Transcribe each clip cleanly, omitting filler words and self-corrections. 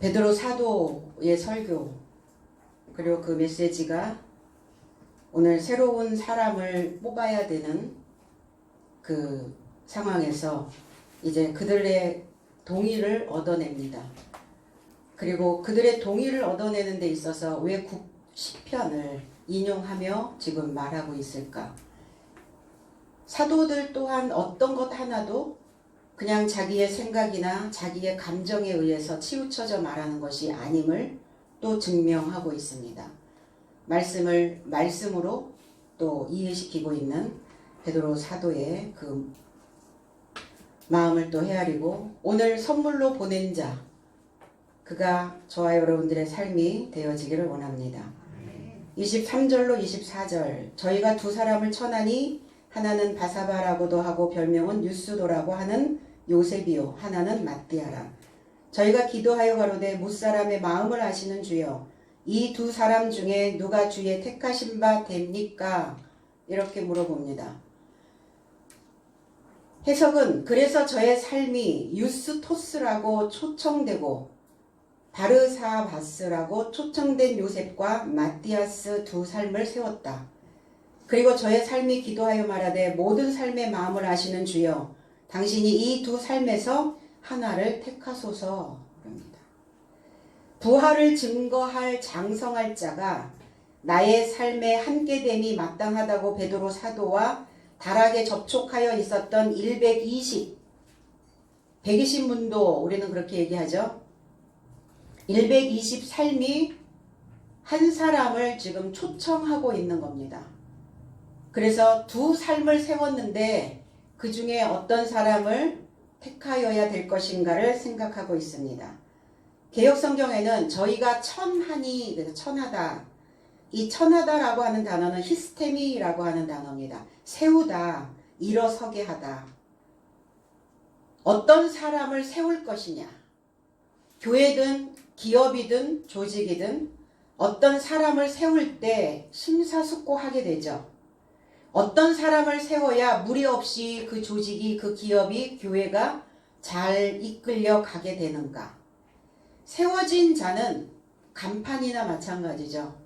베드로 사도의 설교 그리고 그 메시지가 오늘 새로운 사람을 뽑아야 되는 그 상황에서 이제 그들의 동의를 얻어냅니다. 그리고 그들의 동의를 얻어내는 데 있어서 왜 시편을 인용하며 지금 말하고 있을까? 사도들 또한 어떤 것 하나도 그냥 자기의 생각이나 자기의 감정에 의해서 치우쳐져 말하는 것이 아님을 또 증명하고 있습니다. 말씀을 말씀으로 또 이해시키고 있는 베드로 사도의 그 마음을 또 헤아리고 오늘 선물로 보낸 자 그가 저와 여러분들의 삶이 되어지기를 원합니다. 23절로 24절 저희가 두 사람을 천하니 하나는 바사바라고도 하고 별명은 유스도라고 하는 요셉이요 하나는 마띠아라. 저희가 기도하여 가로되 무사람의 마음을 아시는 주여 이 두 사람 중에 누가 주의 택하신 바 됩니까? 이렇게 물어봅니다. 해석은 그래서 저의 삶이 유스토스라고 초청되고 바르사바스라고 초청된 요셉과 마띠아스 두 삶을 세웠다. 그리고 저의 삶이 기도하여 말하되 모든 삶의 마음을 아시는 주여 당신이 이 두 삶에서 하나를 택하소서. 그럽니다. 부활을 증거할 장성할 자가 나의 삶의 함께됨이 마땅하다고 베드로 사도와 달하게 접촉하여 있었던 120문도 우리는 그렇게 얘기하죠. 120 삶이 한 사람을 지금 초청하고 있는 겁니다. 그래서 두 삶을 세웠는데 그 중에 어떤 사람을 택하여야 될 것인가를 생각하고 있습니다. 개역성경에는 저희가 천하니, 천하다. 이 천하다라고 하는 단어는 히스테미라고 하는 단어입니다. 세우다, 일어서게 하다. 어떤 사람을 세울 것이냐. 교회든 기업이든 조직이든 어떤 사람을 세울 때 심사숙고하게 되죠. 어떤 사람을 세워야 무리 없이 그 조직이, 그 기업이, 교회가 잘 이끌려 가게 되는가. 세워진 자는 간판이나 마찬가지죠.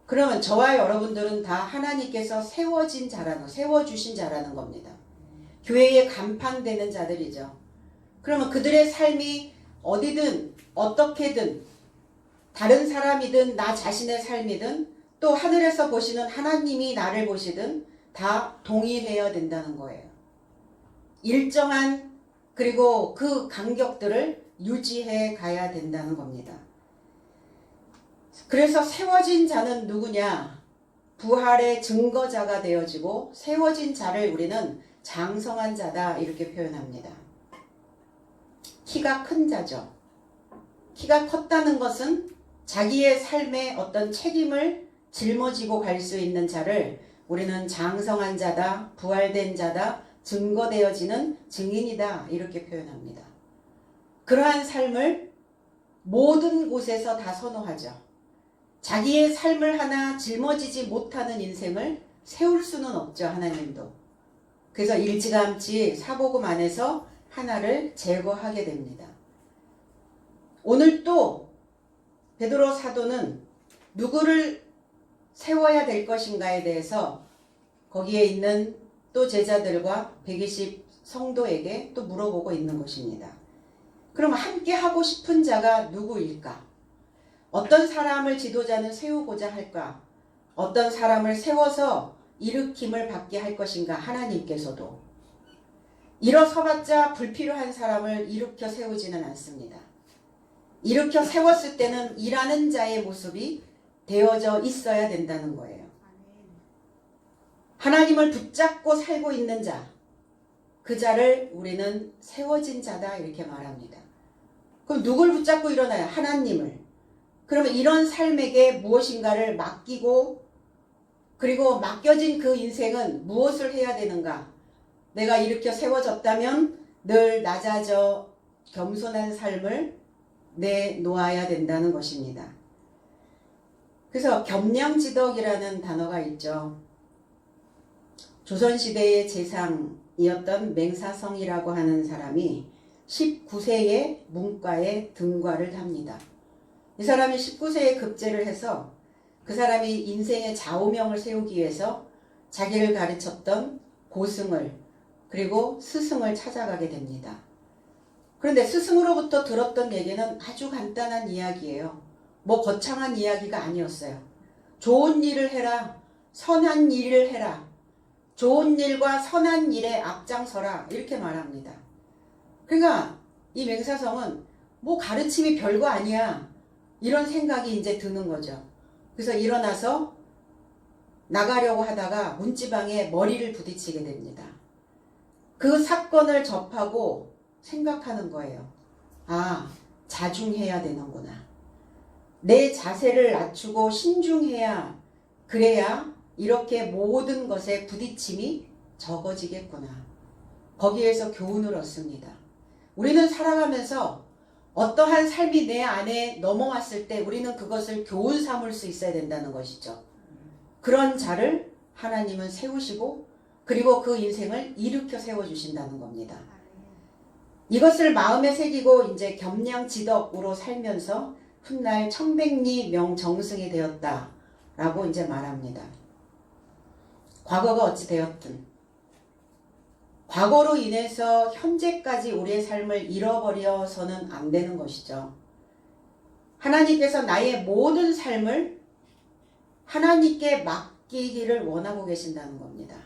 그러면 저와 여러분들은 다 하나님께서 세워진 자라는, 세워주신 자라는 겁니다. 교회에 간판되는 자들이죠. 그러면 그들의 삶이 어디든 어떻게든 다른 사람이든 나 자신의 삶이든 또 하늘에서 보시는 하나님이 나를 보시든 다 동일해야 된다는 거예요. 일정한 그리고 그 간격들을 유지해 가야 된다는 겁니다. 그래서 세워진 자는 누구냐? 부활의 증거자가 되어지고 세워진 자를 우리는 장성한 자다 이렇게 표현합니다. 키가 큰 자죠. 키가 컸다는 것은 자기의 삶에 어떤 책임을 짊어지고 갈 수 있는 자를 우리는 장성한 자다, 부활된 자다, 증거되어지는 증인이다 이렇게 표현합니다. 그러한 삶을 모든 곳에서 다 선호하죠. 자기의 삶을 하나 짊어지지 못하는 인생을 세울 수는 없죠. 하나님도. 그래서 일찌감치 사복음 안에서 하나를 제거하게 됩니다. 오늘 또 베드로 사도는 누구를 세워야 될 것인가에 대해서 거기에 있는 또 제자들과 120 성도에게 또 물어보고 있는 것입니다. 그럼 함께 하고 싶은 자가 누구일까? 어떤 사람을 지도자는 세우고자 할까? 어떤 사람을 세워서 일으킴을 받게 할 것인가? 하나님께서도. 일어서봤자 불필요한 사람을 일으켜 세우지는 않습니다. 일으켜 세웠을 때는 일하는 자의 모습이 되어져 있어야 된다는 거예요. 하나님을 붙잡고 살고 있는 자, 그 자를 우리는 세워진 자다 이렇게 말합니다. 그럼 누굴 붙잡고 일어나요? 하나님을. 그러면 이런 삶에게 무엇인가를 맡기고 그리고 맡겨진 그 인생은 무엇을 해야 되는가? 내가 일으켜 세워졌다면 늘 낮아져 겸손한 삶을 내놓아야 된다는 것입니다. 그래서 겸양지덕이라는 단어가 있죠. 조선시대의 재상이었던 맹사성이라고 하는 사람이 19세에 문과에 등과를 합니다. 이 사람이 19세에 급제를 해서 그 사람이 인생의 좌우명을 세우기 위해서 자기를 가르쳤던 고승을 그리고 스승을 찾아가게 됩니다. 그런데 스승으로부터 들었던 얘기는 아주 간단한 이야기예요. 뭐 거창한 이야기가 아니었어요. 좋은 일을 해라. 선한 일을 해라. 좋은 일과 선한 일에 앞장서라. 이렇게 말합니다. 그러니까 이 맹사성은 뭐 가르침이 별거 아니야. 이런 생각이 이제 드는 거죠. 그래서 일어나서 나가려고 하다가 문지방에 머리를 부딪히게 됩니다. 그 사건을 접하고 생각하는 거예요. 아, 자중해야 되는구나. 내 자세를 낮추고 신중해야, 그래야 이렇게 모든 것에 부딪힘이 적어지겠구나. 거기에서 교훈을 얻습니다. 우리는 살아가면서 어떠한 삶이 내 안에 넘어왔을 때 우리는 그것을 교훈 삼을 수 있어야 된다는 것이죠. 그런 자를 하나님은 세우시고 그리고 그 인생을 일으켜 세워주신다는 겁니다. 이것을 마음에 새기고 이제 겸양지덕으로 살면서 훗날 청백리 명정승이 되었다라고 이제 말합니다. 과거가 어찌 되었든 과거로 인해서 현재까지 우리의 삶을 잃어버려서는 안 되는 것이죠. 하나님께서 나의 모든 삶을 하나님께 맡기기를 원하고 계신다는 겁니다.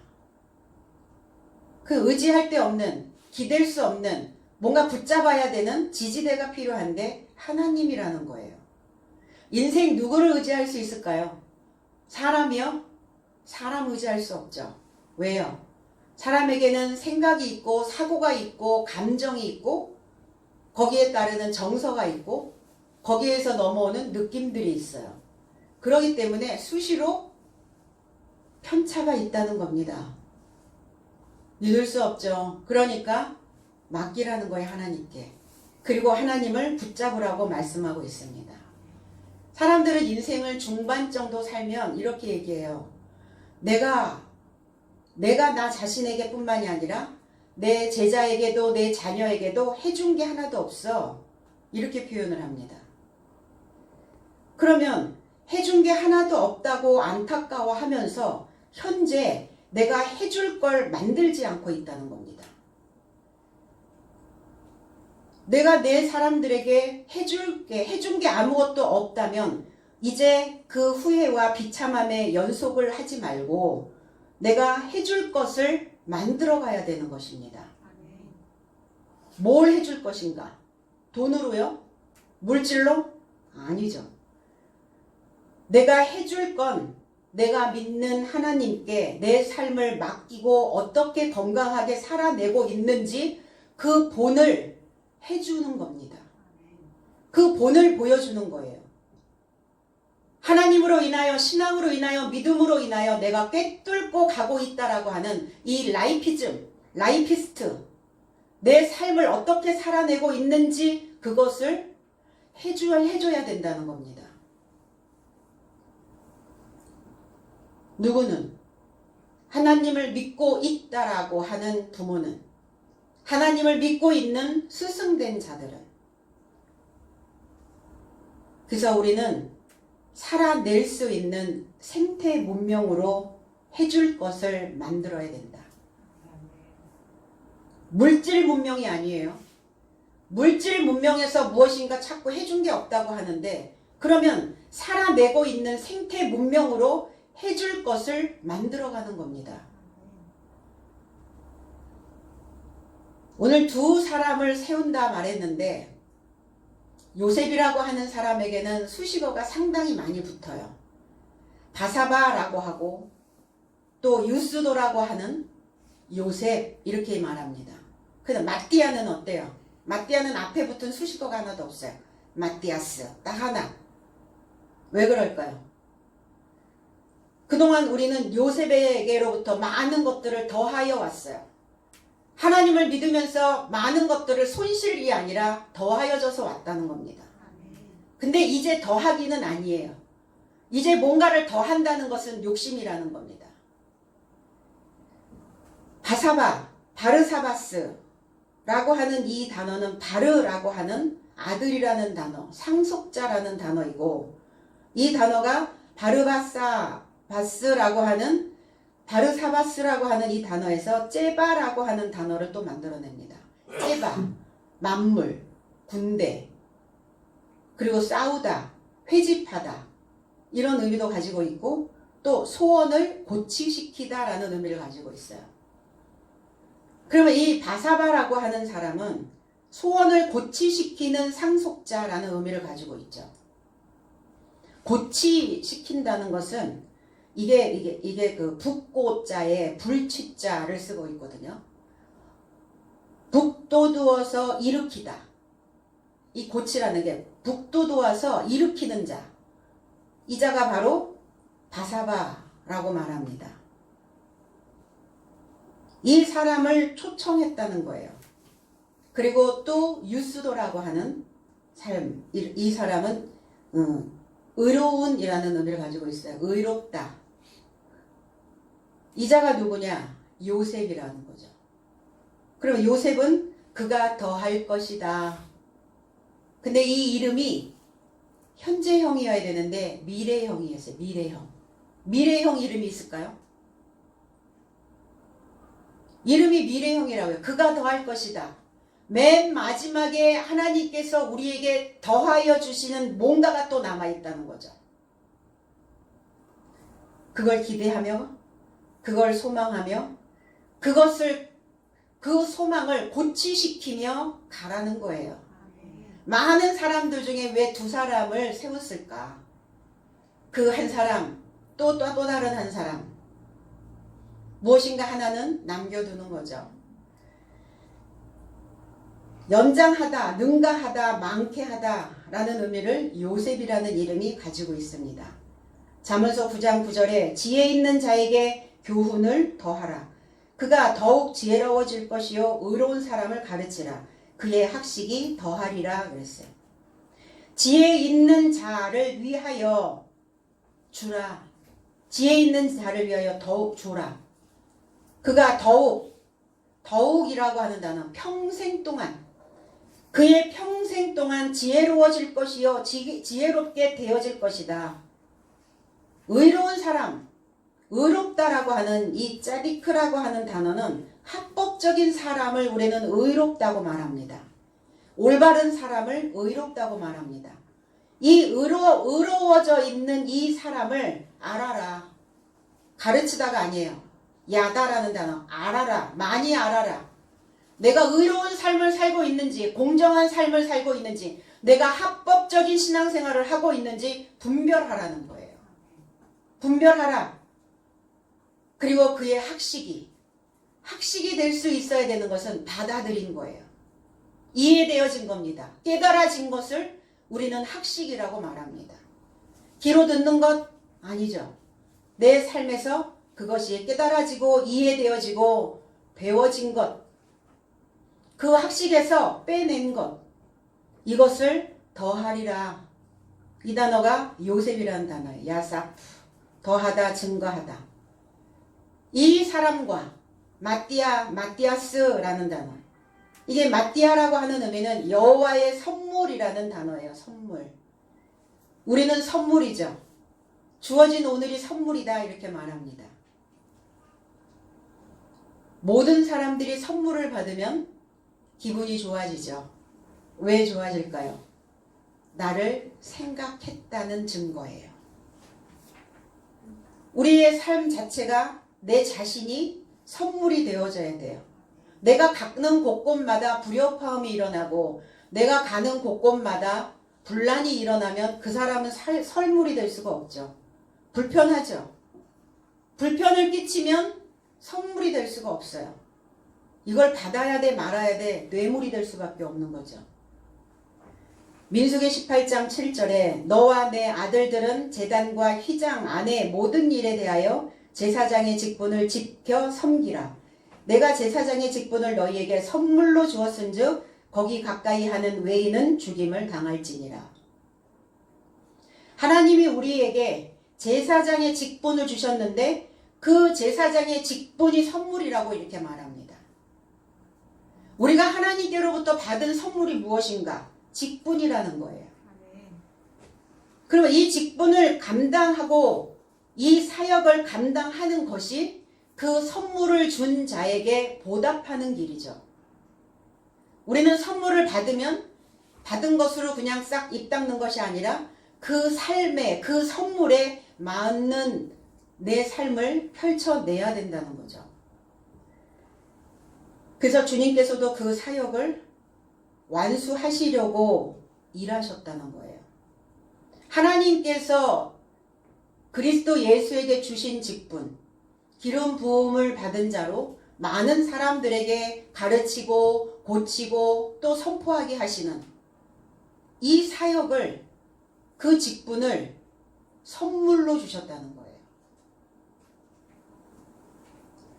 그 의지할 데 없는, 기댈 수 없는, 뭔가 붙잡아야 되는 지지대가 필요한데 하나님이라는 거예요. 인생 누구를 의지할 수 있을까요? 사람이요? 사람 의지할 수 없죠. 왜요? 사람에게는 생각이 있고 사고가 있고 감정이 있고 거기에 따르는 정서가 있고 거기에서 넘어오는 느낌들이 있어요. 그렇기 때문에 수시로 편차가 있다는 겁니다. 믿을 수 없죠. 그러니까 맡기라는 거예요, 하나님께. 그리고 하나님을 붙잡으라고 말씀하고 있습니다. 사람들은 인생을 중반 정도 살면 이렇게 얘기해요. 내가 나 자신에게 뿐만이 아니라 내 제자에게도 내 자녀에게도 해준 게 하나도 없어. 이렇게 표현을 합니다. 그러면 해준 게 하나도 없다고 안타까워하면서 현재 내가 해줄 걸 만들지 않고 있다는 겁니다. 내가 내 사람들에게 해준 게 아무것도 없다면 이제 그 후회와 비참함의 연속을 하지 말고 내가 해줄 것을 만들어 가야 되는 것입니다. 뭘 해줄 것인가? 돈으로요? 물질로? 아니죠. 내가 해줄 건 내가 믿는 하나님께 내 삶을 맡기고 어떻게 건강하게 살아내고 있는지 그 본을 해주는 겁니다. 그 본을 보여주는 거예요. 하나님으로 인하여 신앙으로 인하여 믿음으로 인하여 내가 꿰뚫고 가고 있다라고 하는 이 라이피스트 내 삶을 어떻게 살아내고 있는지 그것을 해줘야 된다는 겁니다. 누구는 하나님을 믿고 있다라고 하는 부모는 하나님을 믿고 있는 스승된 자들은 그래서 우리는 살아낼 수 있는 생태 문명으로 해줄 것을 만들어야 된다. 물질 문명이 아니에요. 물질 문명에서 무엇인가 자꾸 해준 게 없다고 하는데 그러면 살아내고 있는 생태 문명으로 해줄 것을 만들어가는 겁니다. 오늘 두 사람을 세운다 말했는데 요셉이라고 하는 사람에게는 수식어가 상당히 많이 붙어요. 바사바라고 하고 또 유스도라고 하는 요셉 이렇게 말합니다. 근데 마띠아는 어때요? 마띠아는 앞에 붙은 수식어가 하나도 없어요. 마띠아스 딱 하나. 왜 그럴까요? 그동안 우리는 요셉에게로부터 많은 것들을 더하여 왔어요. 하나님을 믿으면서 많은 것들을 손실이 아니라 더하여져서 왔다는 겁니다. 근데 이제 더하기는 아니에요. 이제 뭔가를 더한다는 것은 욕심이라는 겁니다. 바르사바스라고 하는 이 단어는 바르라고 하는 아들이라는 단어, 상속자라는 단어이고, 이 단어가 바르사바스라고 하는 이 단어에서 째바라고 하는 단어를 또 만들어냅니다. 째바, 만물, 군대, 그리고 싸우다, 회집하다, 이런 의미도 가지고 있고, 또 소원을 고치시키다 라는 의미를 가지고 있어요. 그러면 이 바사바라고 하는 사람은 소원을 고치시키는 상속자라는 의미를 가지고 있죠. 고치시킨다는 것은 이게 그 북고자에 불취자를 쓰고 있거든요. 북돋우어서 일으키다. 이 고치라는 게 북돋우어서 일으키는 자. 이 자가 바로 바사바라고 말합니다. 이 사람을 초청했다는 거예요. 그리고 또 유스도라고 하는 삶. 이 사람은 의로운이라는 의미를 가지고 있어요. 의롭다. 이 자가 누구냐? 요셉이라는 거죠. 그럼 요셉은 그가 더할 것이다. 근데 이 이름이 현재형이어야 되는데 미래형이었어요. 미래형. 미래형 이름이 있을까요? 이름이 미래형이라고요. 그가 더할 것이다. 맨 마지막에 하나님께서 우리에게 더하여 주시는 뭔가가 또 남아있다는 거죠. 그걸 기대하며, 그걸 소망하며, 그 소망을 고치시키며 가라는 거예요. 많은 사람들 중에 왜 두 사람을 세웠을까? 그 한 사람, 또 다른 한 사람. 무엇인가 하나는 남겨두는 거죠. 연장하다, 능가하다, 많게 하다 라는 의미를 요셉이라는 이름이 가지고 있습니다. 잠언서 9장 9절에 지혜 있는 자에게 교훈을 더하라. 그가 더욱 지혜로워질 것이요 의로운 사람을 가르치라. 그의 학식이 더하리라 그랬어요. 지혜 있는 자를 위하여 주라. 지혜 있는 자를 위하여 더욱 주라. 그가 더욱이라고 하는 단어, 평생 동안, 그의 평생 동안 지혜로워질 것이요 지혜롭게 되어질 것이다. 의로운 사람, 의롭다라고 하는 이 짜디크라고 하는 단어는 합법적인 사람을 우리는 의롭다고 말합니다. 올바른 사람을 의롭다고 말합니다. 이 의로워져 있는 이 사람을 알아라. 가르치다가 아니에요. 야다라는 단어, 알아라. 많이 알아라. 내가 의로운 삶을 살고 있는지, 공정한 삶을 살고 있는지, 내가 합법적인 신앙생활을 하고 있는지 분별하라는 거예요. 분별하라. 그리고 그의 학식이 될 수 있어야 되는 것은 받아들인 거예요. 이해되어진 겁니다. 깨달아진 것을 우리는 학식이라고 말합니다. 귀로 듣는 것 아니죠. 내 삶에서 그것이 깨달아지고 이해되어지고 배워진 것, 그 학식에서 빼낸 것, 이것을 더하리라. 이 단어가 요셉이라는 단어예요. 야사프, 더하다, 증거하다. 이 사람과 마띠아스라는 단어. 이게 마띠아라고 하는 의미는 여호와의 선물이라는 단어예요. 선물. 우리는 선물이죠. 주어진 오늘이 선물이다 이렇게 말합니다. 모든 사람들이 선물을 받으면 기분이 좋아지죠. 왜 좋아질까요? 나를 생각했다는 증거예요. 우리의 삶 자체가 내 자신이 선물이 되어져야 돼요. 내가 가는 곳곳마다 불협화음이 일어나고 내가 가는 곳곳마다 분란이 일어나면 그 사람은 설물이 될 수가 없죠. 불편하죠. 불편을 끼치면 선물이 될 수가 없어요. 이걸 받아야 돼 말아야 돼 뇌물이 될 수밖에 없는 거죠. 민수기 18장 7절에 너와 내 아들들은 제단과 휘장 안의 모든 일에 대하여 제사장의 직분을 지켜 섬기라. 내가 제사장의 직분을 너희에게 선물로 주었은즉 거기 가까이 하는 외인은 죽임을 당할지니라. 하나님이 우리에게 제사장의 직분을 주셨는데 그 제사장의 직분이 선물이라고 이렇게 말합니다. 우리가 하나님께로부터 받은 선물이 무엇인가? 직분이라는 거예요. 그러면 이 직분을 감당하고 이 사역을 감당하는 것이 그 선물을 준 자에게 보답하는 길이죠. 우리는 선물을 받으면 받은 것으로 그냥 싹 입 닦는 것이 아니라 그 삶에, 그 선물에 맞는 내 삶을 펼쳐내야 된다는 거죠. 그래서 주님께서도 그 사역을 완수하시려고 일하셨다는 거예요. 하나님께서 그리스도 예수에게 주신 직분, 기름 부음을 받은 자로 많은 사람들에게 가르치고 고치고 또 선포하게 하시는 이 사역을, 그 직분을 선물로 주셨다는 거예요.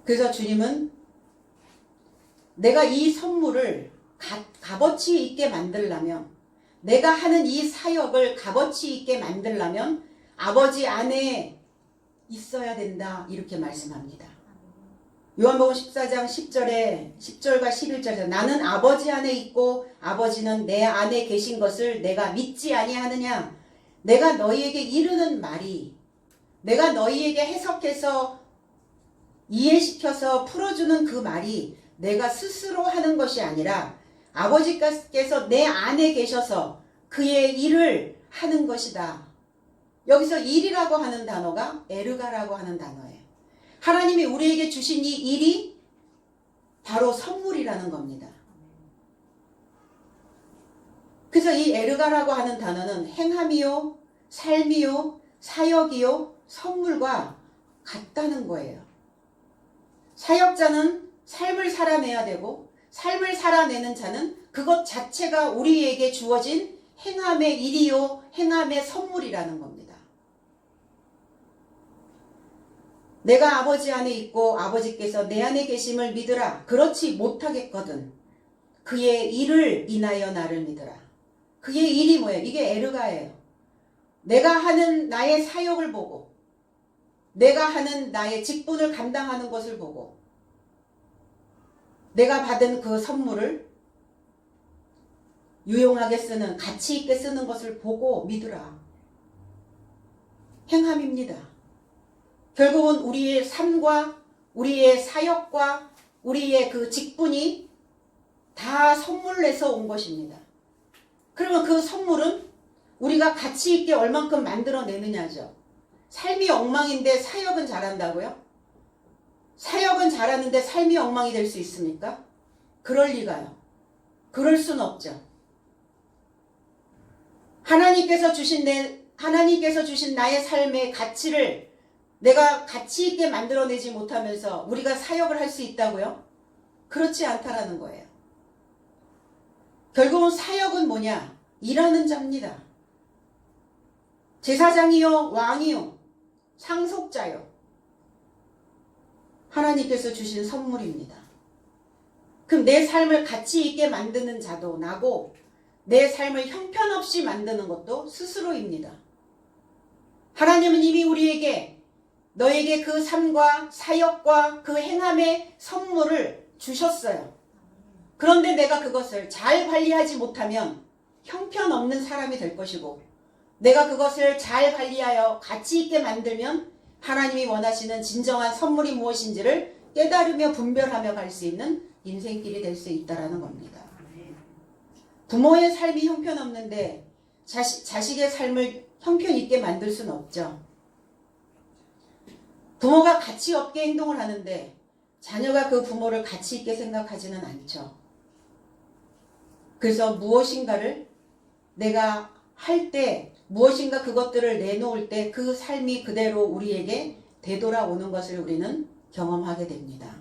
그래서 주님은 내가 이 선물을 값어치 있게 만들려면, 내가 하는 이 사역을 값어치 있게 만들려면 아버지 안에 있어야 된다, 이렇게 말씀합니다. 요한복음 14장 10절과 11절에서 나는 아버지 안에 있고 아버지는 내 안에 계신 것을 내가 믿지 아니하느냐. 내가 너희에게 이르는 말이, 내가 너희에게 해석해서 이해시켜서 풀어주는 그 말이 내가 스스로 하는 것이 아니라 아버지께서 내 안에 계셔서 그의 일을 하는 것이다. 여기서 일이라고 하는 단어가 에르가라고 하는 단어예요. 하나님이 우리에게 주신 이 일이 바로 선물이라는 겁니다. 그래서 이 에르가라고 하는 단어는 행함이요, 삶이요, 사역이요, 선물과 같다는 거예요. 사역자는 삶을 살아내야 되고, 삶을 살아내는 자는 그것 자체가 우리에게 주어진 행함의 일이요, 행함의 선물이라는 겁니다. 내가 아버지 안에 있고 아버지께서 내 안에 계심을 믿으라. 그렇지 못하겠거든 그의 일을 인하여 나를 믿으라. 그의 일이 뭐예요? 이게 에르가예요. 내가 하는 나의 사역을 보고, 내가 하는 나의 직분을 감당하는 것을 보고, 내가 받은 그 선물을 유용하게 쓰는, 가치 있게 쓰는 것을 보고 믿으라. 행함입니다. 결국은 우리의 삶과 우리의 사역과 우리의 그 직분이 다 선물내서 온 것입니다. 그러면 그 선물은 우리가 가치 있게 얼만큼 만들어내느냐죠. 삶이 엉망인데 사역은 잘한다고요? 사역은 잘하는데 삶이 엉망이 될 수 있습니까? 그럴 리가요. 그럴 순 없죠. 하나님께서 주신 나의 삶의 가치를 내가 가치 있게 만들어내지 못하면서 우리가 사역을 할 수 있다고요? 그렇지 않다라는 거예요. 결국은 사역은 뭐냐? 일하는 자입니다. 제사장이요, 왕이요, 상속자요. 하나님께서 주신 선물입니다. 그럼 내 삶을 가치 있게 만드는 자도 나고, 내 삶을 형편없이 만드는 것도 스스로입니다. 하나님은 이미 우리에게 너에게 그 삶과 사역과 그 행함의 선물을 주셨어요. 그런데 내가 그것을 잘 관리하지 못하면 형편없는 사람이 될 것이고, 내가 그것을 잘 관리하여 가치 있게 만들면 하나님이 원하시는 진정한 선물이 무엇인지를 깨달으며 분별하며 갈 수 있는 인생길이 될 수 있다는 겁니다. 부모의 삶이 형편없는데 자식의 삶을 형편 있게 만들 수는 없죠. 부모가 가치 없게 행동을 하는데 자녀가 그 부모를 가치 있게 생각하지는 않죠. 그래서 무엇인가를 내가 할 때, 무엇인가 그것들을 내놓을 때 그 삶이 그대로 우리에게 되돌아오는 것을 우리는 경험하게 됩니다.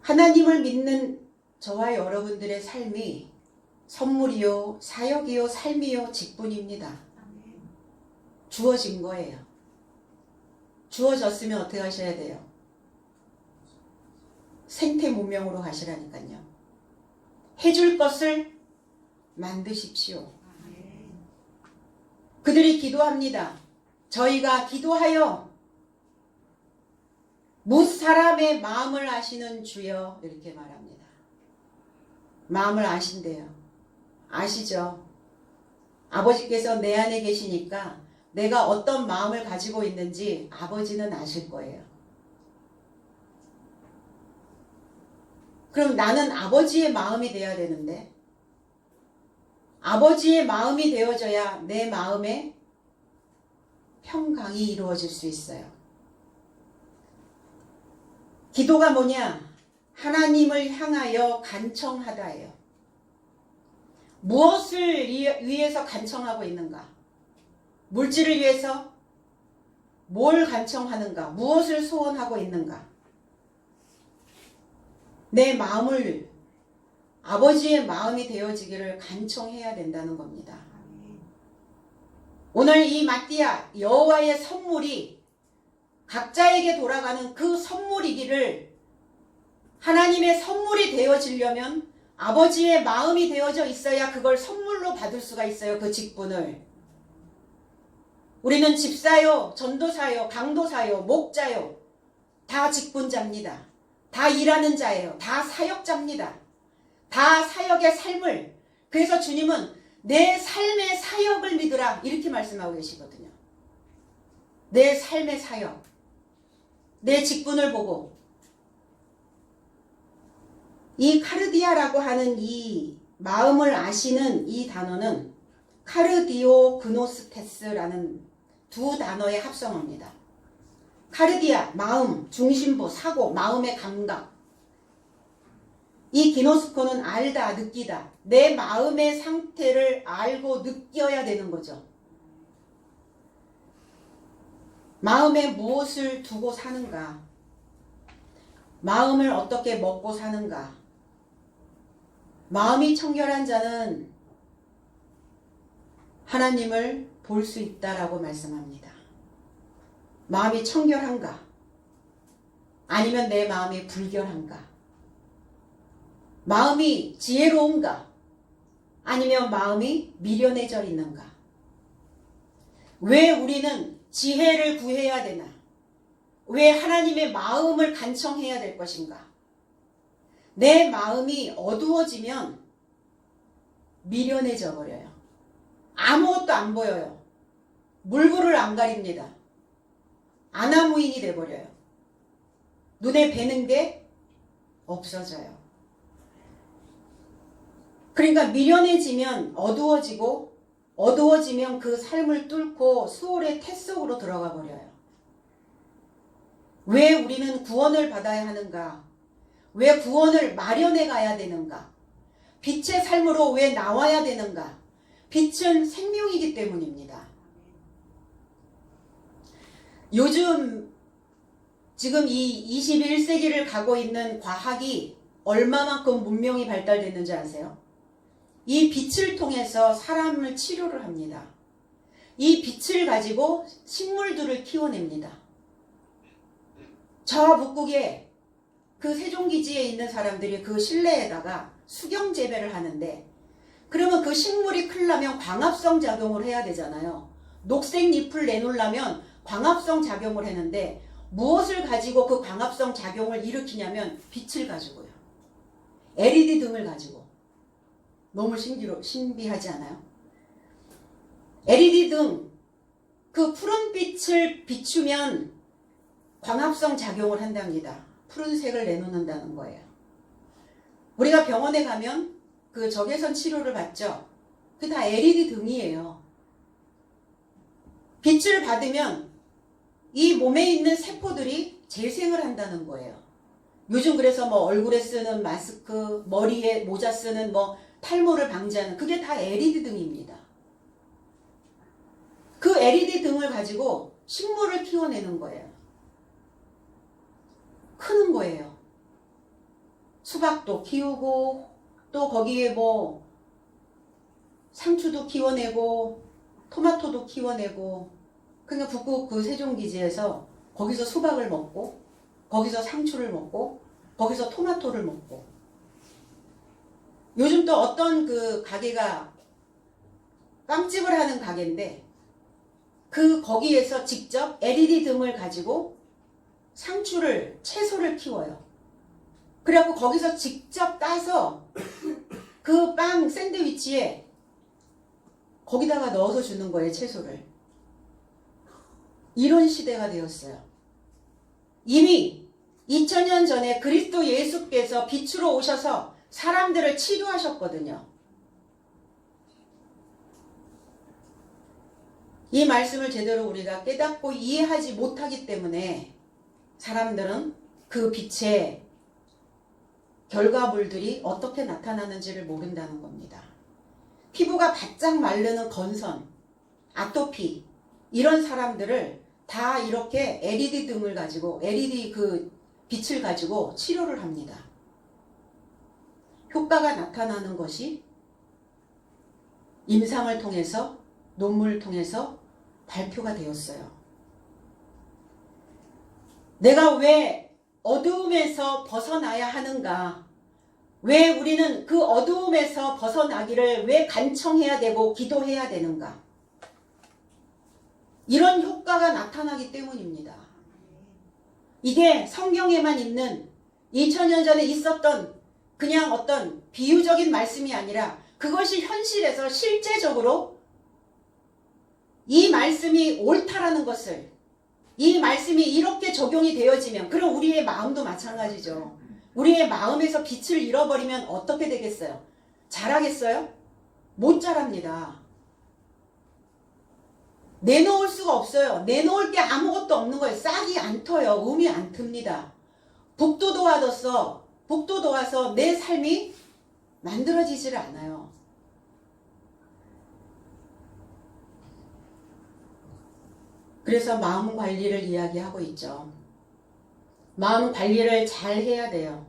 하나님을 믿는 저와 여러분들의 삶이 선물이요, 사역이요, 삶이요, 직분입니다. 주어진 거예요. 주어졌으면 어떻게 하셔야 돼요? 생태문명으로 가시라니까요. 해줄 것을 만드십시오. 그들이 기도합니다. 저희가 기도하여 무사람의 마음을 아시는 주여 이렇게 말합니다. 마음을 아신대요. 아시죠? 아버지께서 내 안에 계시니까 내가 어떤 마음을 가지고 있는지 아버지는 아실 거예요. 그럼 나는 아버지의 마음이 돼야 되는데 아버지의 마음이 되어져야 내 마음에 평강이 이루어질 수 있어요. 기도가 뭐냐? 하나님을 향하여 간청하다예요. 무엇을 위해서 간청하고 있는가? 물질을 위해서? 뭘 간청하는가? 무엇을 소원하고 있는가? 내 마음을 아버지의 마음이 되어지기를 간청해야 된다는 겁니다. 오늘 이 마띠아 여호와의 선물이 각자에게 돌아가는 그 선물이기를 하나님의 선물이 되어지려면 아버지의 마음이 되어져 있어야 그걸 선물로 받을 수가 있어요. 그 직분을. 우리는 집사요, 전도사요, 강도사요, 목자요. 다 직분자입니다. 다 일하는 자예요. 다 사역자입니다. 다 사역의 삶을. 그래서 주님은 내 삶의 사역을 믿으라 이렇게 말씀하고 계시거든요. 내 삶의 사역. 내 직분을 보고 이 카르디아라고 하는 이 마음을 아시는 이 단어는 카르디오 그노스테스라는 두 단어의 합성어입니다. 카르디아, 마음, 중심부, 사고, 마음의 감각. 이 기노스코는 알다, 느끼다. 내 마음의 상태를 알고 느껴야 되는 거죠. 마음에 무엇을 두고 사는가? 마음을 어떻게 먹고 사는가? 마음이 청결한 자는 하나님을 볼 수 있다라고 말씀합니다. 마음이 청결한가? 아니면 내 마음이 불결한가? 마음이 지혜로운가? 아니면 마음이 미련해져 있는가? 왜 우리는 지혜를 구해야 되나? 왜 하나님의 마음을 간청해야 될 것인가? 내 마음이 어두워지면 미련해져 버려요. 아무것도 안 보여요. 물불을 안 가립니다. 아나무인이 돼버려요. 눈에 뵈는 게 없어져요. 그러니까 미련해지면 어두워지고 어두워지면 그 삶을 뚫고 수월의 태 속으로 들어가 버려요. 왜 우리는 구원을 받아야 하는가? 왜 구원을 마련해 가야 되는가? 빛의 삶으로 왜 나와야 되는가? 빛은 생명이기 때문입니다. 요즘 지금 이 21세기를 가고 있는 과학이 얼마만큼 문명이 발달됐는지 아세요? 이 빛을 통해서 사람을 치료를 합니다. 이 빛을 가지고 식물들을 키워냅니다. 저 북극에 그 세종기지에 있는 사람들이 그 실내에다가 수경 재배를 하는데 그러면 그 식물이 크려면 광합성 작용을 해야 되잖아요. 녹색 잎을 내놓으려면 광합성 작용을 했는데 무엇을 가지고 그 광합성 작용을 일으키냐면 빛을 가지고요. LED 등을 가지고. 너무 신비하지 않아요? LED 등, 그 푸른 빛을 비추면 광합성 작용을 한답니다. 푸른색을 내놓는다는 거예요. 우리가 병원에 가면 그 적외선 치료를 받죠. 그 다 LED 등이에요. 빛을 받으면 이 몸에 있는 세포들이 재생을 한다는 거예요. 요즘 그래서 뭐 얼굴에 쓰는 마스크, 머리에 모자 쓰는 뭐 탈모를 방지하는 그게 다 LED 등입니다. 그 LED 등을 가지고 식물을 키워내는 거예요. 크는 거예요. 수박도 키우고 또 거기에 뭐 상추도 키워내고 토마토도 키워내고 그러니까 북극 그 세종기지에서 거기서 수박을 먹고 거기서 상추를 먹고 거기서 토마토를 먹고 요즘 또 어떤 그 가게가 빵집을 하는 가게인데 그 거기에서 직접 LED 등을 가지고 상추를, 채소를 키워요. 그래갖고 거기서 직접 따서 그 빵 샌드위치에 거기다가 넣어서 주는 거예요, 채소를. 이런 시대가 되었어요. 이미 2000년 전에 그리스도 예수께서 빛으로 오셔서 사람들을 치료하셨거든요. 이 말씀을 제대로 우리가 깨닫고 이해하지 못하기 때문에 사람들은 그 빛의 결과물들이 어떻게 나타나는지를 모른다는 겁니다. 피부가 바짝 마르는 건선, 아토피 이런 사람들을 다 이렇게 LED 등을 가지고 LED 그 빛을 가지고 치료를 합니다. 효과가 나타나는 것이 임상을 통해서 논문을 통해서 발표가 되었어요. 내가 왜 어두움에서 벗어나야 하는가? 왜 우리는 그 어두움에서 벗어나기를 왜 간청해야 되고 기도해야 되는가? 이런 효과가 나타나기 때문입니다. 이게 성경에만 있는 2000년 전에 있었던 그냥 어떤 비유적인 말씀이 아니라 그것이 현실에서 실제적으로 이 말씀이 옳다라는 것을, 이 말씀이 이렇게 적용이 되어지면, 그럼 우리의 마음도 마찬가지죠. 우리의 마음에서 빛을 잃어버리면 어떻게 되겠어요? 자라겠어요? 못 자랍니다. 내놓을 수가 없어요. 내놓을 게 아무것도 없는 거예요. 싹이 안 터요. 음이 안 틉니다. 복도 도와서 내 삶이 만들어지질 않아요. 그래서 마음 관리를 이야기하고 있죠. 마음 관리를 잘 해야 돼요.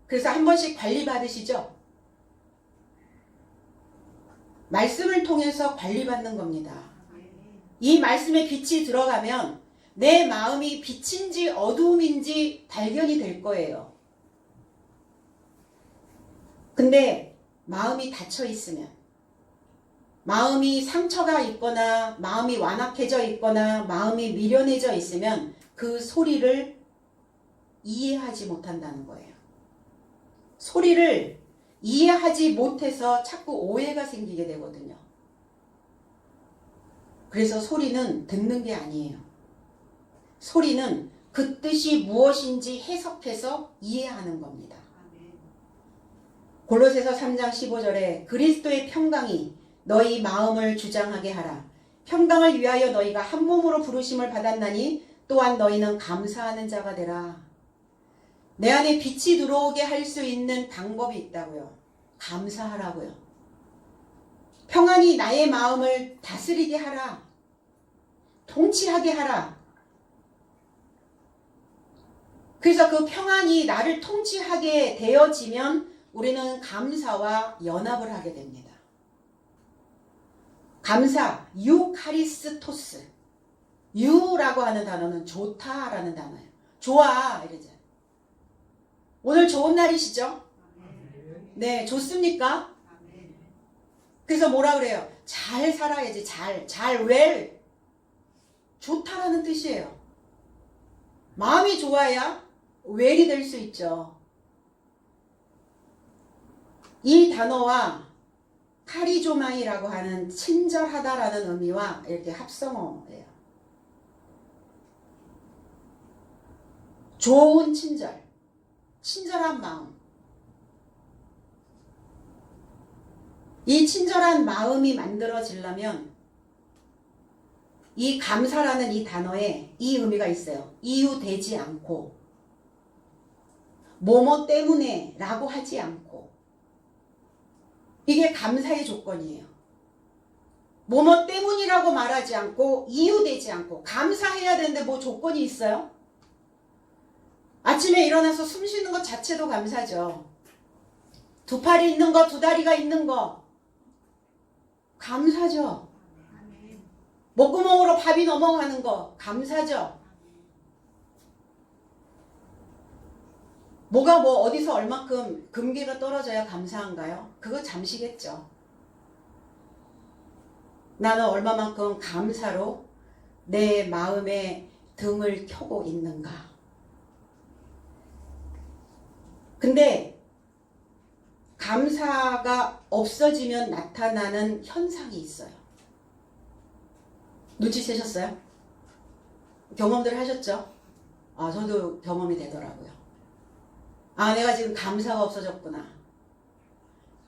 그래서 한 번씩 관리 받으시죠? 말씀을 통해서 관리받는 겁니다. 이 말씀에 빛이 들어가면 내 마음이 빛인지 어두움인지 발견이 될 거예요. 근데 마음이 닫혀 있으면, 마음이 상처가 있거나 마음이 완악해져 있거나 마음이 미련해져 있으면 그 소리를 이해하지 못한다는 거예요. 소리를 이해하지 못해서 자꾸 오해가 생기게 되거든요. 그래서 소리는 듣는 게 아니에요. 소리는 그 뜻이 무엇인지 해석해서 이해하는 겁니다. 골로새서 3장 15절에 그리스도의 평강이 너희 마음을 주장하게 하라. 평강을 위하여 너희가 한 몸으로 부르심을 받았나니 또한 너희는 감사하는 자가 되라. 내 안에 빛이 들어오게 할 수 있는 방법이 있다고요. 감사하라고요. 평안이 나의 마음을 다스리게 하라. 통치하게 하라. 그래서 그 평안이 나를 통치하게 되어지면 우리는 감사와 연합을 하게 됩니다. 감사, 유카리스토스. 유라고 하는 단어는 좋다라는 단어예요. 좋아 이러죠. 오늘 좋은 날이시죠? 네, 좋습니까? 그래서 뭐라 그래요? 잘 살아야지. 잘 웰. 좋다라는 뜻이에요. 마음이 좋아야 웰이 될 수 있죠. 이 단어와 카리조마이라고 하는 친절하다라는 의미와 이렇게 합성어예요. 좋은 친절, 친절한 마음. 이 친절한 마음이 만들어지려면 이 감사라는 이 단어에 이 의미가 있어요. 이유되지 않고, 뭐뭐 때문에 라고 하지 않고, 이게 감사의 조건이에요. 뭐뭐 때문이라고 말하지 않고 이유되지 않고. 감사해야 되는데 뭐 조건이 있어요? 아침에 일어나서 숨 쉬는 것 자체도 감사죠. 두 팔이 있는 거, 두 다리가 있는 거 감사죠. 목구멍으로 밥이 넘어가는 거 감사죠. 뭐가 뭐 어디서 얼마큼 금괴가 떨어져야 감사한가요? 그거 잠시겠죠. 나는 얼마만큼 감사로 내 마음에 등을 켜고 있는가? 근데 감사가 없어지면 나타나는 현상이 있어요. 눈치채셨어요? 경험들 하셨죠? 저도 경험이 되더라고요. 내가 지금 감사가 없어졌구나.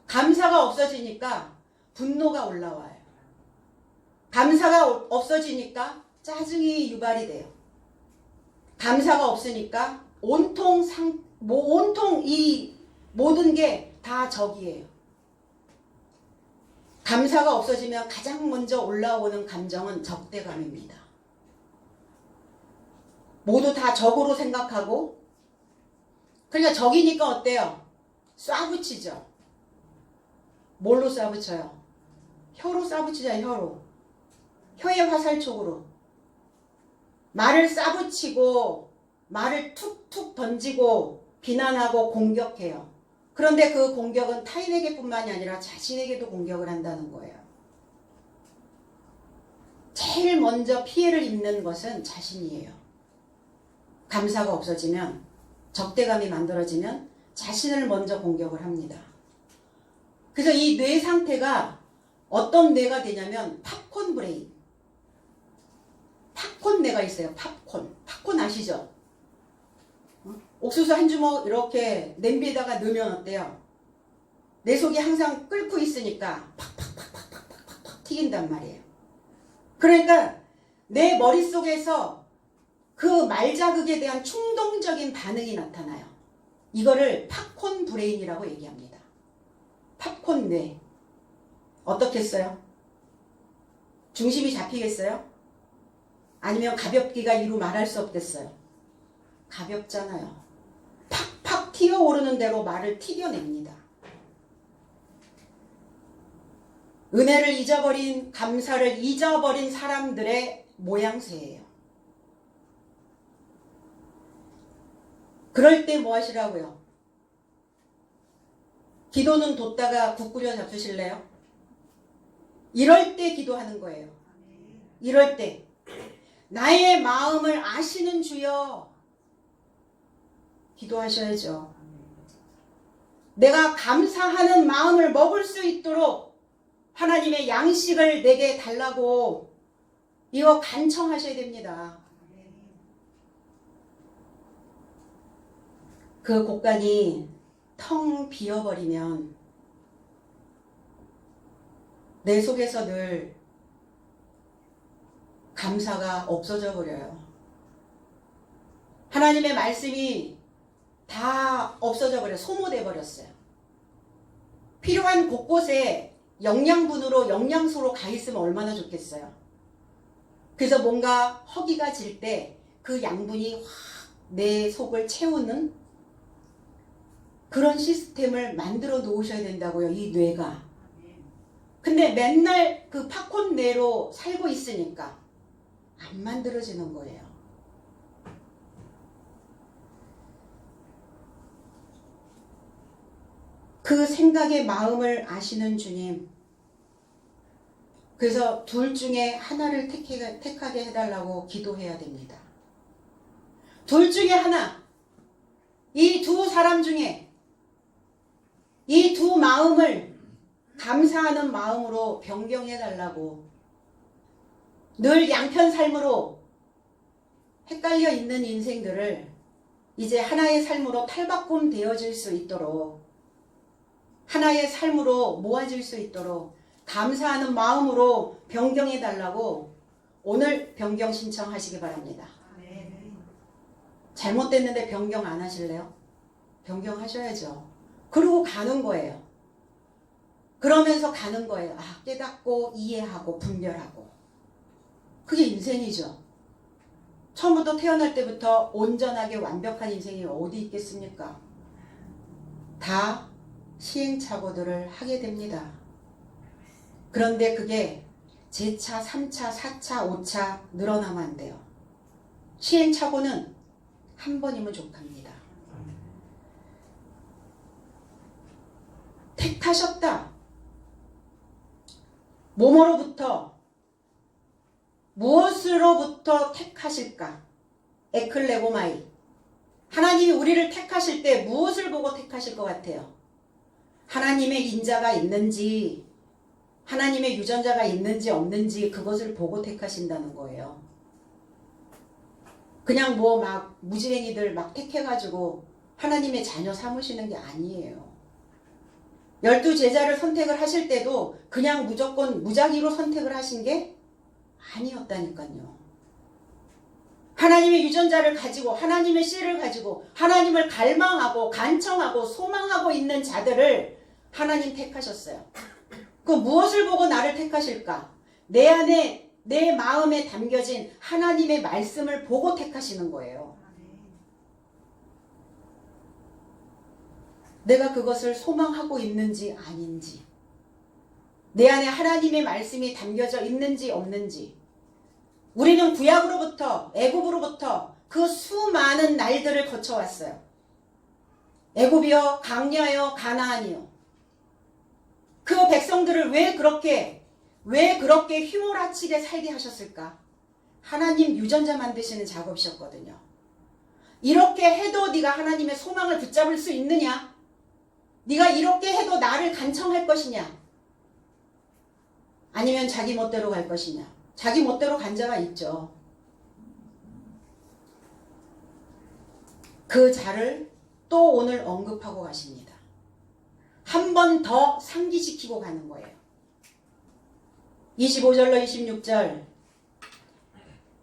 감사가 없어지니까 분노가 올라와요. 감사가 없어지니까 짜증이 유발이 돼요. 감사가 없으니까 온통 이 모든 게 다 적이에요. 감사가 없어지면 가장 먼저 올라오는 감정은 적대감입니다. 모두 다 적으로 생각하고, 그러니까 적이니까 어때요? 쏴붙이죠. 뭘로 쏴붙여요? 혀로 쏴붙이잖아요. 혀로. 혀의 화살촉으로. 말을 쏴붙이고 말을 툭툭 던지고 비난하고 공격해요. 그런데 그 공격은 타인에게 뿐만이 아니라 자신에게도 공격을 한다는 거예요. 제일 먼저 피해를 입는 것은 자신이에요. 감사가 없어지면, 적대감이 만들어지면 자신을 먼저 공격을 합니다. 그래서 이 뇌 상태가 어떤 뇌가 되냐면 팝콘 브레인. 팝콘 뇌가 있어요. 팝콘 아시죠? 옥수수 한 주먹 이렇게 냄비에다가 넣으면 어때요? 내 속이 항상 끓고 있으니까 팍팍팍팍팍팍 튀긴단 말이에요. 그러니까 내 머릿속에서 그 말자극에 대한 충동적인 반응이 나타나요. 이거를 팝콘 브레인이라고 얘기합니다. 팝콘 뇌. 어떻겠어요? 중심이 잡히겠어요? 아니면 가볍기가 이루 말할 수 없겠어요? 가볍잖아요. 팍팍 튀어오르는 대로 말을 튀겨냅니다. 은혜를 잊어버린, 감사를 잊어버린 사람들의 모양새예요. 그럴 때 뭐 하시라고요? 기도는 뒀다가 국 끓여 잡수실래요? 이럴 때 기도하는 거예요. 이럴 때 나의 마음을 아시는 주여 기도하셔야죠. 내가 감사하는 마음을 먹을 수 있도록 하나님의 양식을 내게 달라고 이거 간청하셔야 됩니다. 그 곳간이 텅 비어버리면 내 속에서 늘 감사가 없어져 버려요. 하나님의 말씀이 다 없어져 버려, 소모돼 버렸어요. 필요한 곳곳에 영양분으로, 영양소로 가 있으면 얼마나 좋겠어요. 그래서 뭔가 허기가 질 때 그 양분이 확 내 속을 채우는 그런 시스템을 만들어 놓으셔야 된다고요, 이 뇌가. 근데 맨날 그 팝콘 뇌로 살고 있으니까 안 만들어지는 거예요. 그 생각의 마음을 아시는 주님. 그래서 둘 중에 하나를 택하게 해달라고 기도해야 됩니다. 둘 중에 하나. 이 두 사람 중에 이 두 마음을 감사하는 마음으로 변경해달라고. 늘 양편 삶으로 헷갈려 있는 인생들을 이제 하나의 삶으로 탈바꿈 되어질 수 있도록, 하나의 삶으로 모아질 수 있도록 감사하는 마음으로 변경해달라고 오늘 변경 신청하시기 바랍니다. 잘못됐는데 변경 안 하실래요? 변경하셔야죠. 그러고 가는 거예요. 그러면서 가는 거예요. 깨닫고 이해하고 분별하고. 그게 인생이죠. 처음부터 태어날 때부터 온전하게 완벽한 인생이 어디 있겠습니까? 다 시행착오들을 하게 됩니다. 그런데 그게 제차, 3차, 4차, 5차 늘어나면 안 돼요. 시행착오는 한 번이면 족합니다. 택하셨다. 뭐뭐로부터, 무엇으로부터 택하실까? 에클레고마이. 하나님이 우리를 택하실 때 무엇을 보고 택하실 것 같아요? 하나님의 인자가 있는지, 하나님의 유전자가 있는지 없는지 그것을 보고 택하신다는 거예요. 그냥 뭐 막 무지랭이들 막 택해가지고 하나님의 자녀 삼으시는 게 아니에요. 12제자를 선택을 하실 때도 그냥 무조건 무작위로 선택을 하신 게 아니었다니까요. 하나님의 유전자를 가지고 하나님의 씨를 가지고 하나님을 갈망하고 간청하고 소망하고 있는 자들을 하나님 택하셨어요. 그 무엇을 보고 나를 택하실까? 내 안에 내 마음에 담겨진 하나님의 말씀을 보고 택하시는 거예요. 내가 그것을 소망하고 있는지 아닌지, 내 안에 하나님의 말씀이 담겨져 있는지 없는지. 우리는 구약으로부터 애굽으로부터 그 수많은 날들을 거쳐왔어요. 애굽이요, 광야요, 가나안이요. 그 백성들을 왜 그렇게 휘몰아치게 살게 하셨을까? 하나님 유전자 만드시는 작업이셨거든요. 이렇게 해도 네가 하나님의 소망을 붙잡을 수 있느냐? 네가 이렇게 해도 나를 간청할 것이냐? 아니면 자기 멋대로 갈 것이냐? 자기 멋대로 간 자가 있죠. 그 자를 또 오늘 언급하고 가십니다. 한 번 더 상기시키고 가는 거예요. 25절로 26절,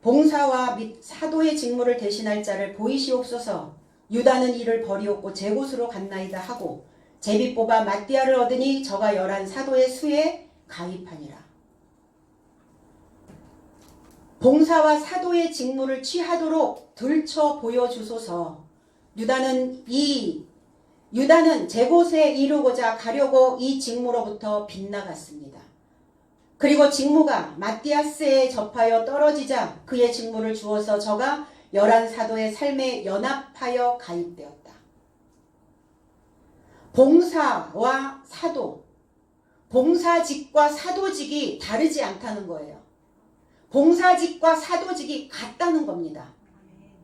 봉사와 및 사도의 직무를 대신할 자를 보이시옵소서. 유다는 이를 버리었고 제 곳으로 갔나이다 하고 제비 뽑아 마띠아를 얻으니 저가 11 사도의 수에 가입하니라. 봉사와 사도의 직무를 취하도록 들춰 보여주소서. 유다는 제 곳에 이루고자 가려고 이 직무로부터 빗나갔습니다. 그리고 직무가 마띠아스에 접하여 떨어지자 그의 직무를 주어서 저가 11 사도의 삶에 연합하여 가입되었다. 봉사와 사도, 봉사직과 사도직이 다르지 않다는 거예요. 봉사직과 사도직이 같다는 겁니다.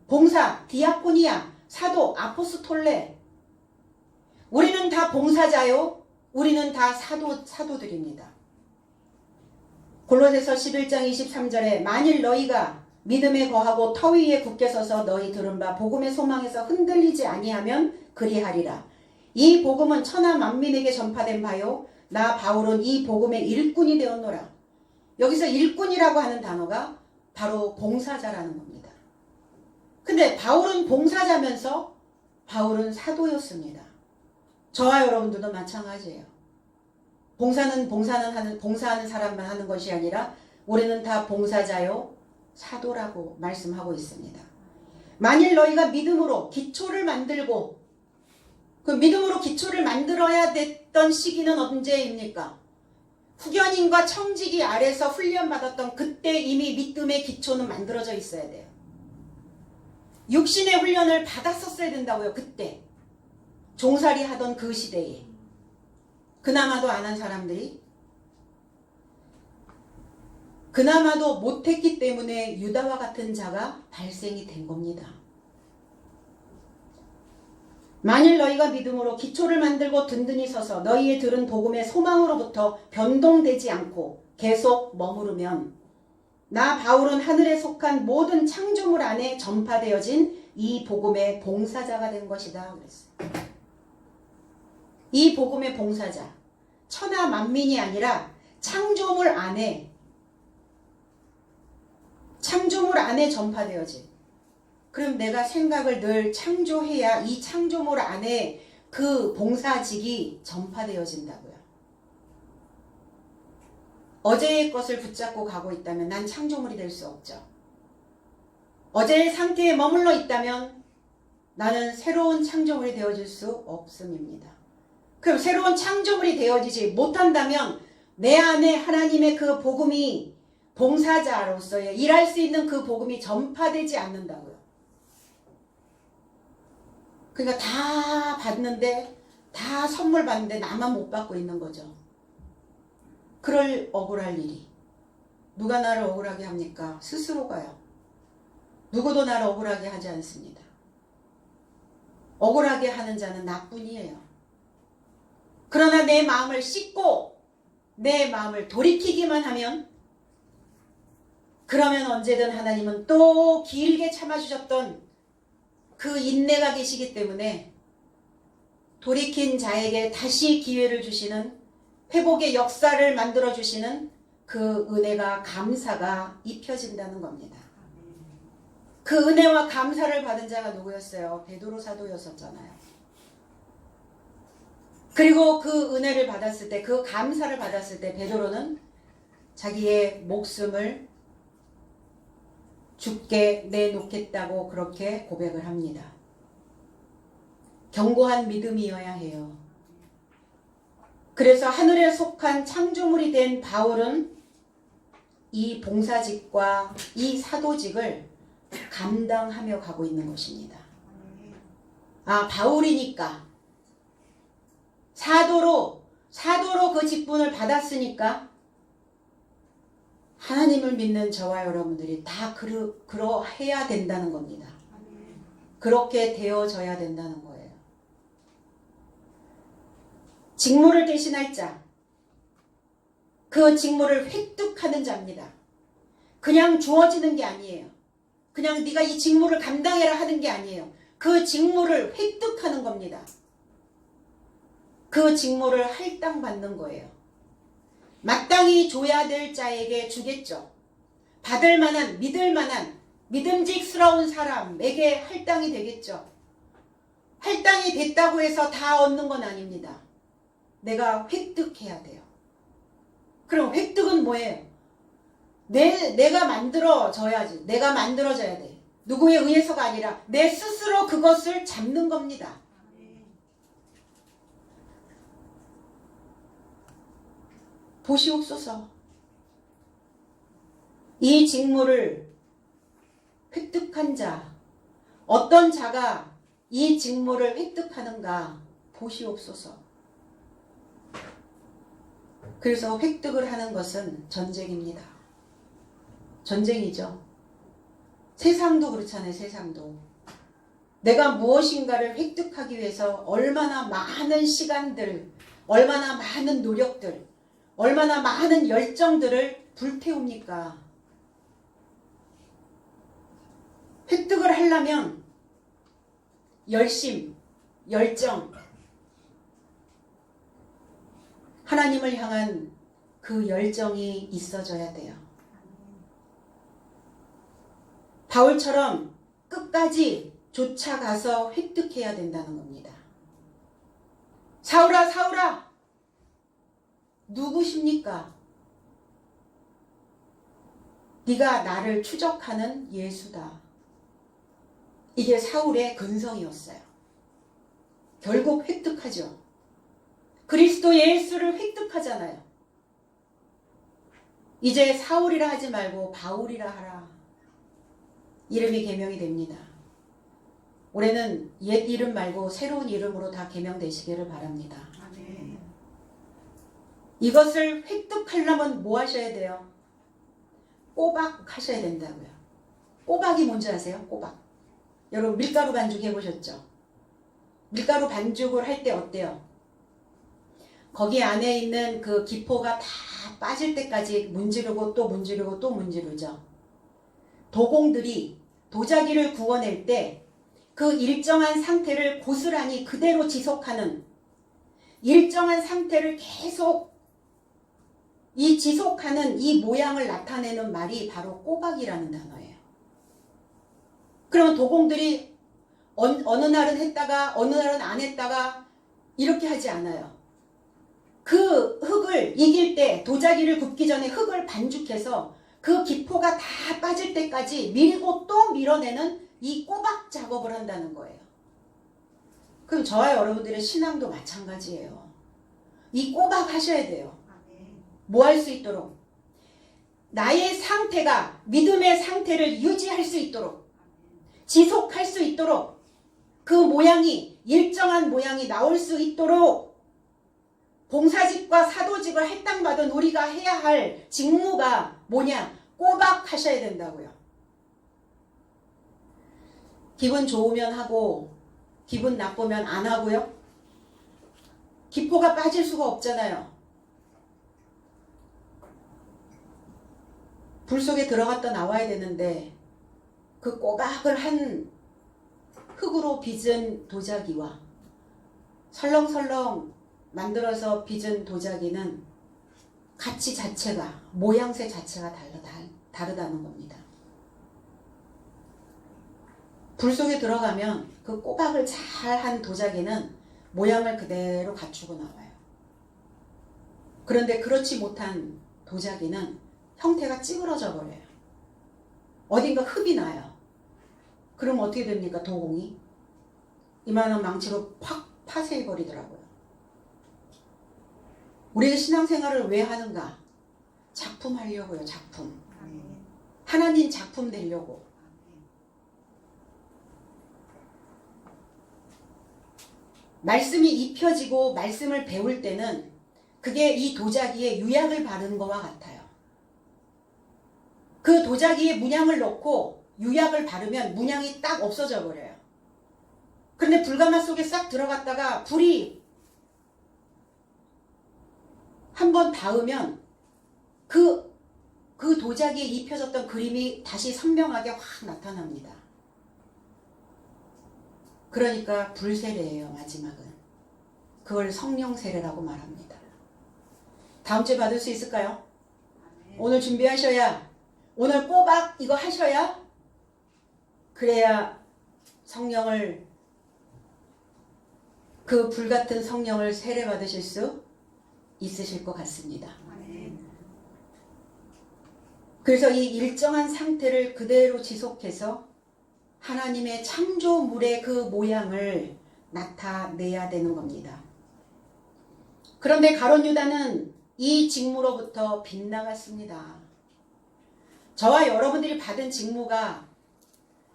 봉사, 디아코니아, 사도, 아포스톨레. 우리는 다 봉사자요. 우리는 다 사도들입니다. 골로새서 11장 23절에 만일 너희가 믿음에 거하고 터 위에 굳게 서서 너희 들은 바 복음의 소망에서 흔들리지 아니하면 그리하리라. 이 복음은 천하 만민에게 전파된 바요. 나 바울은 이 복음의 일꾼이 되었노라. 여기서 일꾼이라고 하는 단어가 바로 봉사자라는 겁니다. 근데 바울은 봉사자면서 바울은 사도였습니다. 저와 여러분들도 마찬가지예요. 봉사하는 사람만 하는 것이 아니라 우리는 다 봉사자요 사도라고 말씀하고 있습니다. 만일 너희가 믿음으로 기초를 만들고, 그 믿음으로 기초를 만들어야 됐던 시기는 언제입니까? 후견인과 청지기 아래서 훈련받았던 그때 이미 믿음의 기초는 만들어져 있어야 돼요. 육신의 훈련을 받았었어야 된다고요. 그때 종살이 하던 그 시대에 그나마도 안 한 사람들이 그나마도 못했기 때문에 유다와 같은 자가 발생이 된 겁니다. 만일 너희가 믿음으로 기초를 만들고 든든히 서서 너희의 들은 복음의 소망으로부터 변동되지 않고 계속 머무르면 나 바울은 하늘에 속한 모든 창조물 안에 전파되어진 이 복음의 봉사자가 된 것이다 그랬어요. 이 복음의 봉사자, 천하 만민이 아니라 창조물 안에 전파되어진. 그럼 내가 생각을 늘 창조해야 이 창조물 안에 그 봉사직이 전파되어진다고요. 어제의 것을 붙잡고 가고 있다면 난 창조물이 될 수 없죠. 어제의 상태에 머물러 있다면 나는 새로운 창조물이 되어질 수 없음입니다. 그럼 새로운 창조물이 되어지지 못한다면 내 안에 하나님의 그 복음이 봉사자로서의 일할 수 있는 그 복음이 전파되지 않는다고요. 그러니까 다 받는데, 다 선물 받는데 나만 못 받고 있는 거죠. 그럴 억울할 일이. 누가 나를 억울하게 합니까? 스스로가요. 누구도 나를 억울하게 하지 않습니다. 억울하게 하는 자는 나뿐이에요. 그러나 내 마음을 씻고 내 마음을 돌이키기만 하면, 그러면 언제든 하나님은 또 길게 참아주셨던 그 인내가 계시기 때문에 돌이킨 자에게 다시 기회를 주시는, 회복의 역사를 만들어주시는 그 은혜가, 감사가 입혀진다는 겁니다. 그 은혜와 감사를 받은 자가 누구였어요? 베드로 사도였었잖아요. 그리고 그 은혜를 받았을 때, 그 감사를 받았을 때 베드로는 자기의 목숨을 죽게 내놓겠다고 그렇게 고백을 합니다. 견고한 믿음이어야 해요. 그래서 하늘에 속한 창조물이 된 바울은 이 봉사직과 이 사도직을 감당하며 가고 있는 것입니다. 바울이니까, 사도로 그 직분을 받았으니까 하나님을 믿는 저와 여러분들이 다 그러해야 된다는 겁니다. 그렇게 되어져야 된다는 거예요. 직무를 대신할 자, 그 직무를 획득하는 자입니다. 그냥 주어지는 게 아니에요. 그냥 네가 이 직무를 감당해라 하는 게 아니에요. 그 직무를 획득하는 겁니다. 그 직무를 할당받는 거예요. 마땅히 줘야 될 자에게 주겠죠. 받을 만한, 믿을 만한, 믿음직스러운 사람에게 할당이 되겠죠. 할당이 됐다고 해서 다 얻는 건 아닙니다. 내가 획득해야 돼요. 그럼 획득은 뭐예요? 내가 만들어져야지. 내가 만들어져야 돼. 누구에 의해서가 아니라 내 스스로 그것을 잡는 겁니다. 보시옵소서. 이 직무를 획득한 자, 어떤 자가 이 직무를 획득하는가 보시옵소서. 그래서 획득을 하는 것은 전쟁입니다. 전쟁이죠. 세상도 그렇잖아요. 세상도. 내가 무엇인가를 획득하기 위해서 얼마나 많은 시간들, 얼마나 많은 노력들, 얼마나 많은 열정들을 불태웁니까? 획득을 하려면 열심, 열정, 하나님을 향한 그 열정이 있어져야 돼요. 바울처럼 끝까지 쫓아가서 획득해야 된다는 겁니다. 사울아, 사울아, 누구십니까? 네가 나를 추적하는 예수다. 이게 사울의 근성이었어요. 결국 획득하죠. 그리스도 예수를 획득하잖아요. 이제 사울이라 하지 말고 바울이라 하라. 이름이 계명이 됩니다. 올해는 옛 이름 말고 새로운 이름으로 다 계명되시기를 바랍니다. 아멘. 이것을 획득하려면 뭐 하셔야 돼요? 꼬박 하셔야 된다고요. 꼬박이 뭔지 아세요? 꼬박. 여러분 밀가루 반죽 해보셨죠? 밀가루 반죽을 할 때 어때요? 거기 안에 있는 그 기포가 다 빠질 때까지 문지르고 또 문지르고 또 문지르죠. 도공들이 도자기를 구워낼 때 그 일정한 상태를 고스란히 그대로 지속하는, 일정한 상태를 계속 지속하는 이 모양을 나타내는 말이 바로 꼬박이라는 단어예요. 그러면 도공들이 어느 날은 했다가 어느 날은 안 했다가 이렇게 하지 않아요. 그 흙을 이길 때, 도자기를 굽기 전에 흙을 반죽해서 그 기포가 다 빠질 때까지 밀고 또 밀어내는 이 꼬박 작업을 한다는 거예요. 그럼 저와 여러분들의 신앙도 마찬가지예요. 이 꼬박 하셔야 돼요. 뭐 할 수 있도록? 나의 상태가, 믿음의 상태를 유지할 수 있도록, 지속할 수 있도록, 그 모양이, 일정한 모양이 나올 수 있도록 봉사직과 사도직을 할당받은 우리가 해야 할 직무가 뭐냐? 꼬박 하셔야 된다고요. 기분 좋으면 하고 기분 나쁘면 안 하고요. 기포가 빠질 수가 없잖아요. 불 속에 들어갔다 나와야 되는데 그 꼬박을 한 흙으로 빚은 도자기와 설렁설렁 만들어서 빚은 도자기는 가치 자체가, 모양새 자체가 다르다는 겁니다. 불 속에 들어가면 그 꼬박을 잘한 도자기는 모양을 그대로 갖추고 나와요. 그런데 그렇지 못한 도자기는 형태가 찌그러져 버려요. 어딘가 흡이 나요. 그럼 어떻게 됩니까? 도공이 이만한 망치로 팍 파쇄해버리더라고요. 우리가 신앙생활을 왜 하는가? 작품 하려고요. 작품. 하나님 작품 되려고. 말씀이 입혀지고 말씀을 배울 때는 그게 이 도자기에 유약을 바르는 것과 같아요. 그 도자기에 문양을 넣고 유약을 바르면 문양이 딱 없어져 버려요. 그런데 불가마 속에 싹 들어갔다가 불이 한번 닿으면 그 도자기에 입혀졌던 그림이 다시 선명하게 확 나타납니다. 그러니까 불세례예요. 마지막은. 그걸 성령세례라고 말합니다. 다음 주에 받을 수 있을까요? 오늘 준비하셔야, 오늘 꼬박 이거 하셔야, 그래야 성령을, 그 불같은 성령을 세례 받으실 수 있으실 것 같습니다. 그래서 이 일정한 상태를 그대로 지속해서 하나님의 창조물의 그 모양을 나타내야 되는 겁니다. 그런데 가룟 유다는 이 직무로부터 빗나갔습니다. 저와 여러분들이 받은 직무가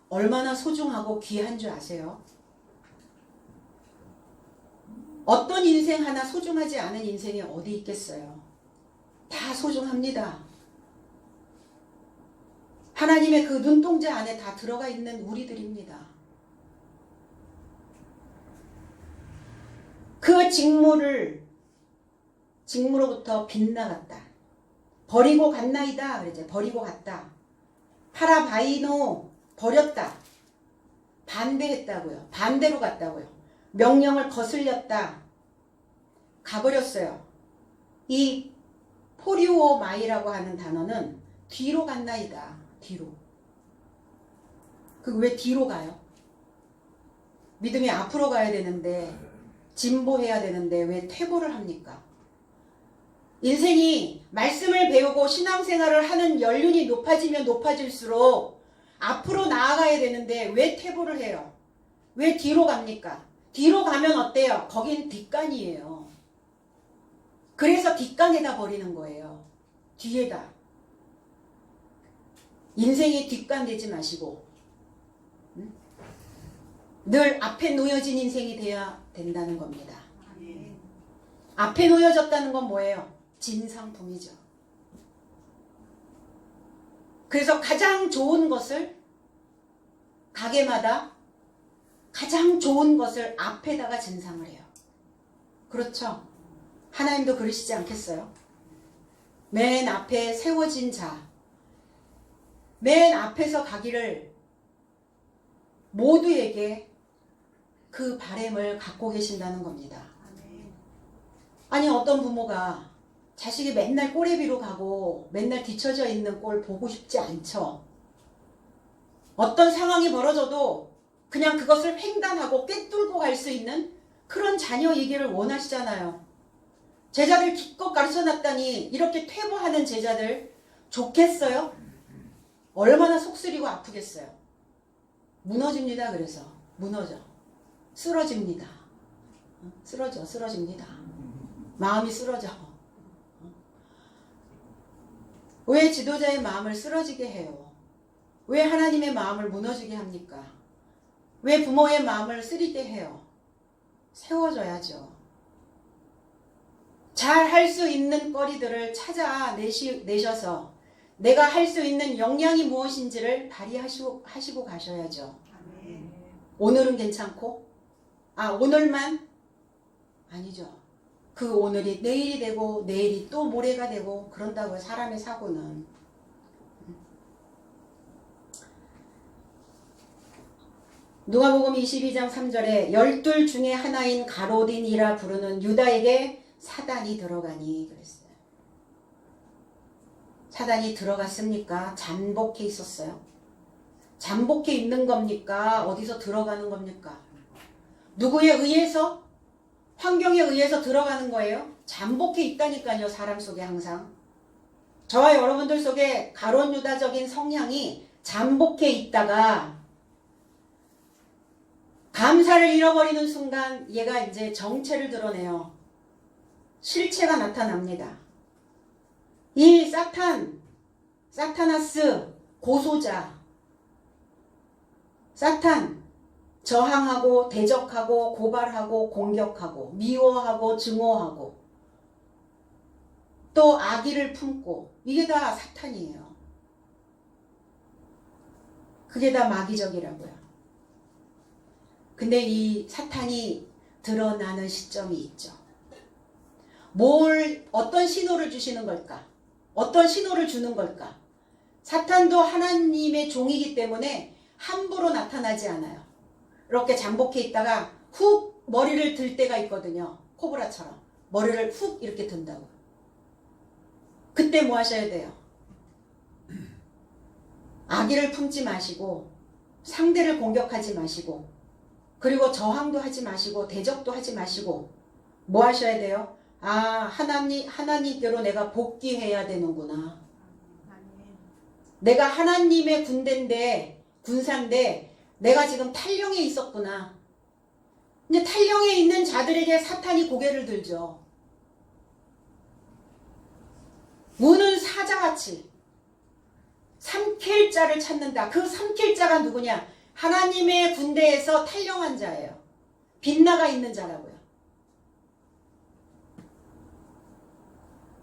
얼마나 소중하고 귀한 줄 아세요? 어떤 인생 하나 소중하지 않은 인생이 어디 있겠어요? 다 소중합니다. 하나님의 그 눈동자 안에 다 들어가 있는 우리들입니다. 그 직무로부터 빗나갔다. 버리고 갔나이다. 그러죠. 버리고 갔다. 파라바이노, 버렸다. 반대했다고요. 반대로 갔다고요. 명령을 거슬렸다. 가버렸어요. 이 포리오마이라고 하는 단어는 뒤로 갔나이다. 뒤로. 그 왜 뒤로 가요? 믿음이 앞으로 가야 되는데, 진보해야 되는데 왜 퇴보를 합니까? 인생이 말씀을 배우고 신앙생활을 하는 연륜이 높아지면 높아질수록 앞으로 나아가야 되는데 왜 퇴보를 해요? 왜 뒤로 갑니까? 뒤로 가면 어때요? 거긴 뒷간이에요. 그래서 뒷간에다 버리는 거예요. 뒤에다. 인생이 뒷간 되지 마시고 늘 앞에 놓여진 인생이 돼야 된다는 겁니다. 앞에 놓여졌다는 건 뭐예요? 진상품이죠. 그래서 가장 좋은 것을 가게마다 가장 좋은 것을 앞에다가 진상을 해요. 그렇죠? 하나님도 그러시지 않겠어요? 맨 앞에 세워진 자, 맨 앞에서 가기를 모두에게 그 바램을 갖고 계신다는 겁니다. 아니 어떤 부모가 자식이 맨날 꼬레비로 가고 맨날 뒤처져 있는 꼴 보고 싶지 않죠. 어떤 상황이 벌어져도 그냥 그것을 횡단하고 꿰뚫고 갈 수 있는 그런 자녀이기를 원하시잖아요. 제자들 기껏 가르쳐놨다니 이렇게 퇴보하는 제자들 좋겠어요? 얼마나 속쓰리고 아프겠어요. 무너집니다. 그래서 무너져. 쓰러집니다. 쓰러집니다. 마음이 쓰러져. 왜 지도자의 마음을 쓰러지게 해요? 왜 하나님의 마음을 무너지게 합니까? 왜 부모의 마음을 쓰리게 해요? 세워줘야죠. 잘 할 수 있는 거리들을 찾아내셔서 내가 할 수 있는 역량이 무엇인지를 발휘하시고 가셔야죠. 오늘은 괜찮고 아, 오늘만? 아니죠. 그 오늘이 내일이 되고 내일이 또 모레가 되고 그런다고요. 사람의 사고는. 누가복음 22장 3절에 열둘 중에 하나인 가로딘이라 부르는 유다에게 사단이 들어가니 그랬어요. 사단이 들어갔습니까? 잠복해 있었어요. 잠복해 있는 겁니까? 어디서 들어가는 겁니까? 누구에 의해서? 환경에 의해서 들어가는 거예요. 잠복해 있다니까요. 사람 속에 항상. 저와 여러분들 속에 가론 유다적인 성향이 잠복해 있다가 감사를 잃어버리는 순간 얘가 이제 정체를 드러내요. 실체가 나타납니다. 이 사타나스, 고소자, 사탄, 저항하고 대적하고 고발하고 공격하고 미워하고 증오하고 또 악의를 품고 이게 다 사탄이에요. 그게 다 마귀적이라고요. 근데 이 사탄이 드러나는 시점이 있죠. 어떤 신호를 주시는 걸까? 어떤 신호를 주는 걸까? 사탄도 하나님의 종이기 때문에 함부로 나타나지 않아요. 이렇게 잠복해 있다가 훅 머리를 들 때가 있거든요. 코브라처럼. 머리를 훅 이렇게 든다고. 그때 뭐 하셔야 돼요? 악의를 품지 마시고 상대를 공격하지 마시고 그리고 저항도 하지 마시고 대적도 하지 마시고 뭐 하셔야 돼요? 아, 하나님께로 내가 복귀해야 되는구나. 내가 하나님의 군사인데 내가 지금 탈령에 있었구나. 근데 탈령에 있는 자들에게 사탄이 고개를 들죠. 우는 사자같이 삼킬 자를 찾는다. 그 삼킬 자가 누구냐? 하나님의 군대에서 탈령한 자예요. 빗나가 있는 자라고요.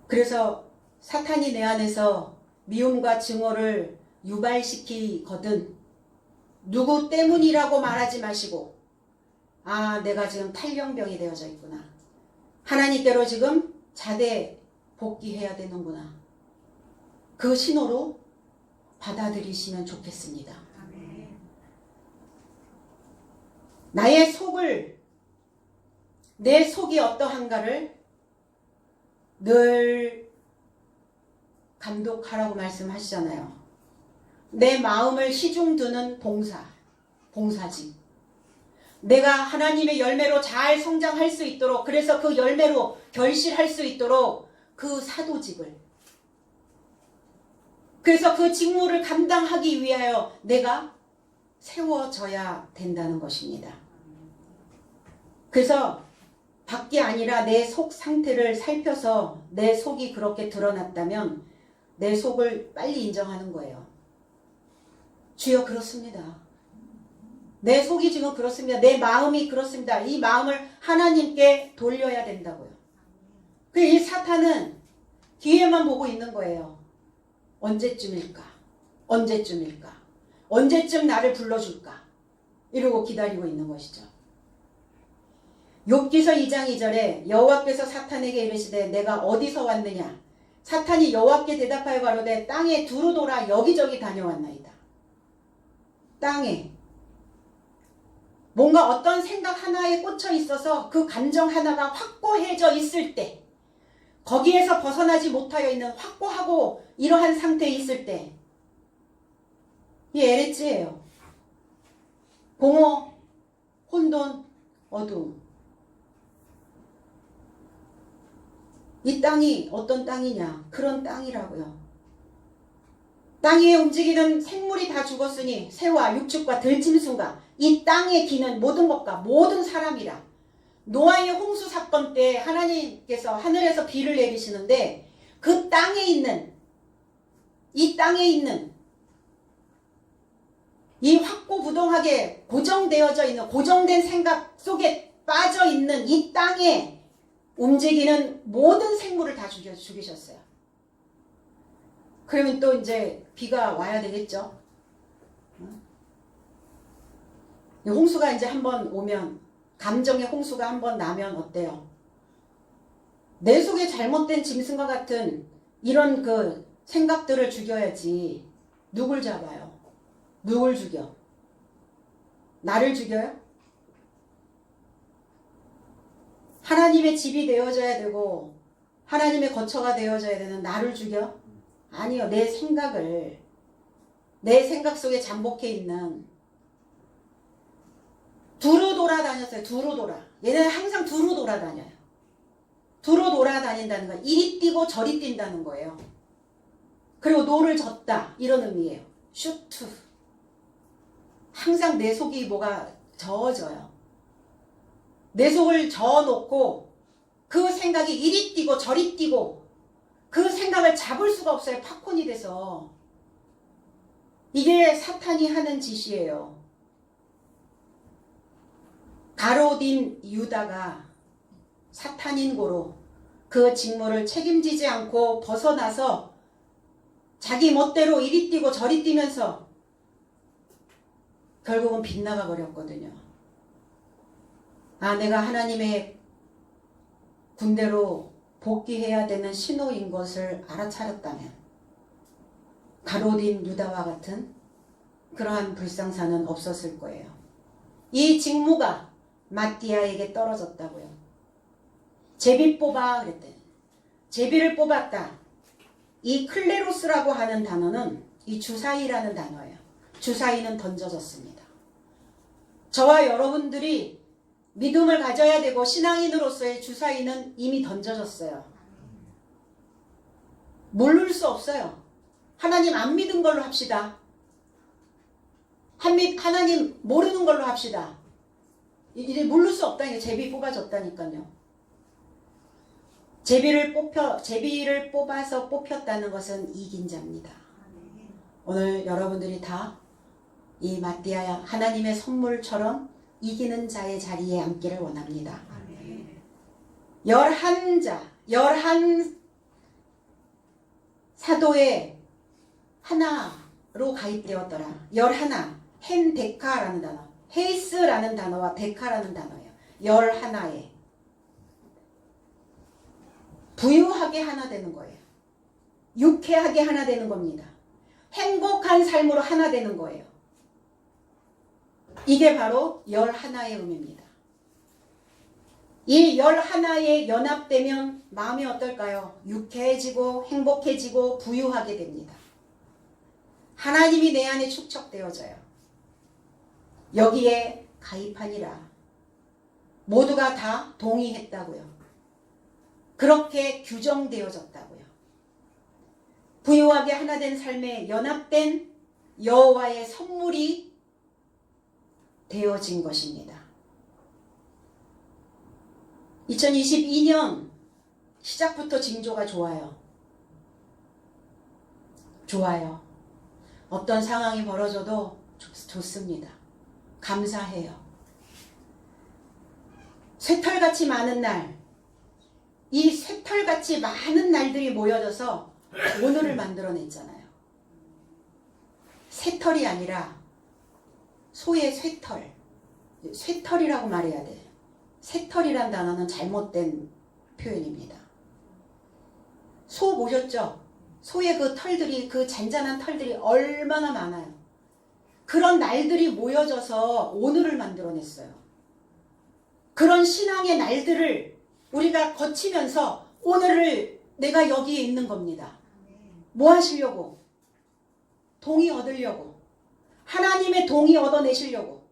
그래서 사탄이 내 안에서 미움과 증오를 유발시키거든 누구 때문이라고 말하지 마시고 아, 내가 지금 탈령병이 되어져 있구나. 하나님께로 지금 자대 복귀해야 되는구나. 그 신호로 받아들이시면 좋겠습니다. 나의 속을, 내 속이 어떠한가를 늘 감독하라고 말씀하시잖아요. 내 마음을 시중 두는 봉사직. 내가 하나님의 열매로 잘 성장할 수 있도록, 그래서 그 열매로 결실할 수 있도록 그 사도직을, 그래서 그 직무를 감당하기 위하여 내가 세워져야 된다는 것입니다. 그래서 밖이 아니라 내 속 상태를 살펴서 내 속이 그렇게 드러났다면 내 속을 빨리 인정하는 거예요. 주여, 그렇습니다. 내 속이 지금 그렇습니다. 내 마음이 그렇습니다. 이 마음을 하나님께 돌려야 된다고요. 이 사탄은 기회만 보고 있는 거예요. 언제쯤일까? 언제쯤일까? 언제쯤 나를 불러줄까? 이러고 기다리고 있는 것이죠. 욥기서 2장 2절에 여호와께서 사탄에게 이르시되 내가 어디서 왔느냐? 사탄이 여호와께 대답하여 가로되 땅에 두루 돌아 여기저기 다녀왔나이다. 땅에 뭔가 어떤 생각 하나에 꽂혀 있어서 그 감정 하나가 확고해져 있을 때, 거기에서 벗어나지 못하여 있는 확고하고 이러한 상태에 있을 때, 이 에레츠예요. 공허, 혼돈, 어두움. 이 땅이 어떤 땅이냐? 그런 땅이라고요. 땅 위에 움직이는 생물이 다 죽었으니 새와 육축과 들짐승과 이 땅에 기는 모든 것과 모든 사람이라. 노아의 홍수 사건 때 하나님께서 하늘에서 비를 내리시는데 그 땅에 있는, 이 땅에 있는 이 확고부동하게 고정되어져 있는, 고정된 생각 속에 빠져 있는 이 땅에 움직이는 모든 생물을 다 죽이셨어요. 그러면 또 이제 비가 와야 되겠죠. 홍수가 이제 한번 오면 감정의 홍수가 한번 나면 어때요? 내 속에 잘못된 짐승과 같은 이런 그 생각들을 죽여야지. 누굴 잡아요? 누굴 죽여? 나를 죽여요? 하나님의 집이 되어져야 되고 하나님의 거처가 되어져야 되는 나를 죽여? 아니요. 내 생각을, 내 생각 속에 잠복해 있는, 두루 돌아다녔어요. 두루 돌아. 얘네는 항상 두루 돌아다녀요. 두루 돌아다닌다는 건 이리 뛰고 저리 뛴다는 거예요. 그리고 노를 젓다 이런 의미예요. 슈트. 항상 내 속이 뭐가 저어져요. 내 속을 저어놓고 그 생각이 이리 뛰고 저리 뛰고 그 생각을 잡을 수가 없어요. 팝콘이 돼서. 이게 사탄이 하는 짓이에요. 가롯인 유다가 사탄인 고로 그 직무를 책임지지 않고 벗어나서 자기 멋대로 이리 뛰고 저리 뛰면서 결국은 빗나가 버렸거든요. 아, 내가 하나님의 군대로 복귀해야 되는 신호인 것을 알아차렸다면 가롯인 유다와 같은 그러한 불상사는 없었을 거예요. 이 직무가 마띠아에게 떨어졌다고요. 제비 뽑아 그랬더니 제비를 뽑았다. 이 클레로스라고 하는 단어는 이 주사위라는 단어예요. 주사위는 던져졌습니다. 저와 여러분들이 믿음을 가져야 되고 신앙인으로서의 주사위는 이미 던져졌어요. 모를 수 없어요. 하나님 안 믿은 걸로 합시다. 하나님 모르는 걸로 합시다. 이제 모를 수 없다니까. 제비 뽑아졌다니까요. 제비를 뽑아서 뽑혔다는 것은 이긴 자입니다. 오늘 여러분들이 다 이 마띠아 하나님의 선물처럼 이기는 자의 자리에 앉기를 원합니다. 11 사도의 하나로 가입되었더라. 11 헨데카라는 단어, 헤이스라는 단어와 데카라는 단어예요. 11에 부유하게 하나 되는 거예요. 유쾌하게 하나 되는 겁니다. 행복한 삶으로 하나 되는 거예요. 이게 바로 11의 의미입니다. 이 11에 연합되면 마음이 어떨까요? 유쾌해지고 행복해지고 부유하게 됩니다. 하나님이 내 안에 축적되어져요. 여기에 가입하니라. 모두가 다 동의했다고요. 그렇게 규정되어졌다고요. 부유하게 하나 된 삶에 연합된 여호와의 선물이 되어진 것입니다. 2022년 시작부터 징조가 좋아요. 좋아요. 어떤 상황이 벌어져도 좋습니다. 감사해요. 쇠털같이 많은 날, 이 쇠털같이 많은 날들이 모여져서 오늘을 만들어냈잖아요. 새털이 아니라 소의 쇠털, 쇠털이라고 말해야 돼요. 새털이란 단어는 잘못된 표현입니다. 소 보셨죠? 소의 그 털들이, 그 잔잔한 털들이 얼마나 많아요. 그런 날들이 모여져서 오늘을 만들어냈어요. 그런 신앙의 날들을 우리가 거치면서 오늘을 내가 여기에 있는 겁니다. 뭐 하시려고? 동의 얻으려고. 하나님의 동의 얻어내시려고.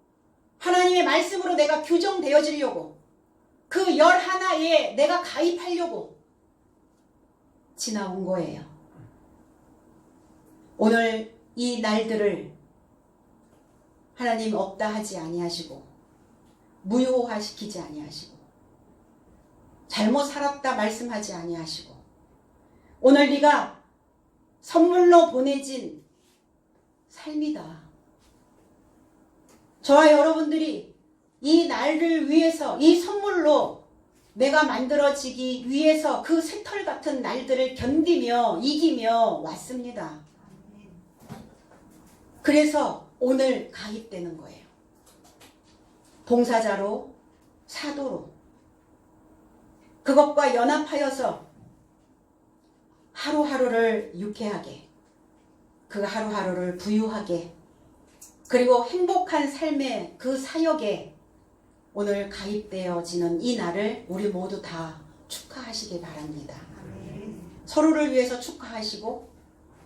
하나님의 말씀으로 내가 규정되어지려고. 그 11에 내가 가입하려고 지나온 거예요. 오늘 이 날들을 하나님 없다 하지 아니하시고 무효화시키지 아니하시고 잘못 살았다 말씀하지 아니하시고 오늘 네가 선물로 보내진 삶이다. 저와 여러분들이 이 날을 위해서, 이 선물로 내가 만들어지기 위해서 그 새털 같은 날들을 견디며 이기며 왔습니다. 그래서 오늘 가입되는 거예요. 봉사자로 사도로 그것과 연합하여서 하루하루를 유쾌하게, 그 하루하루를 부유하게, 그리고 행복한 삶의 그 사역에 오늘 가입되어지는 이 날을 우리 모두 다 축하하시기 바랍니다. 서로를 위해서 축하하시고,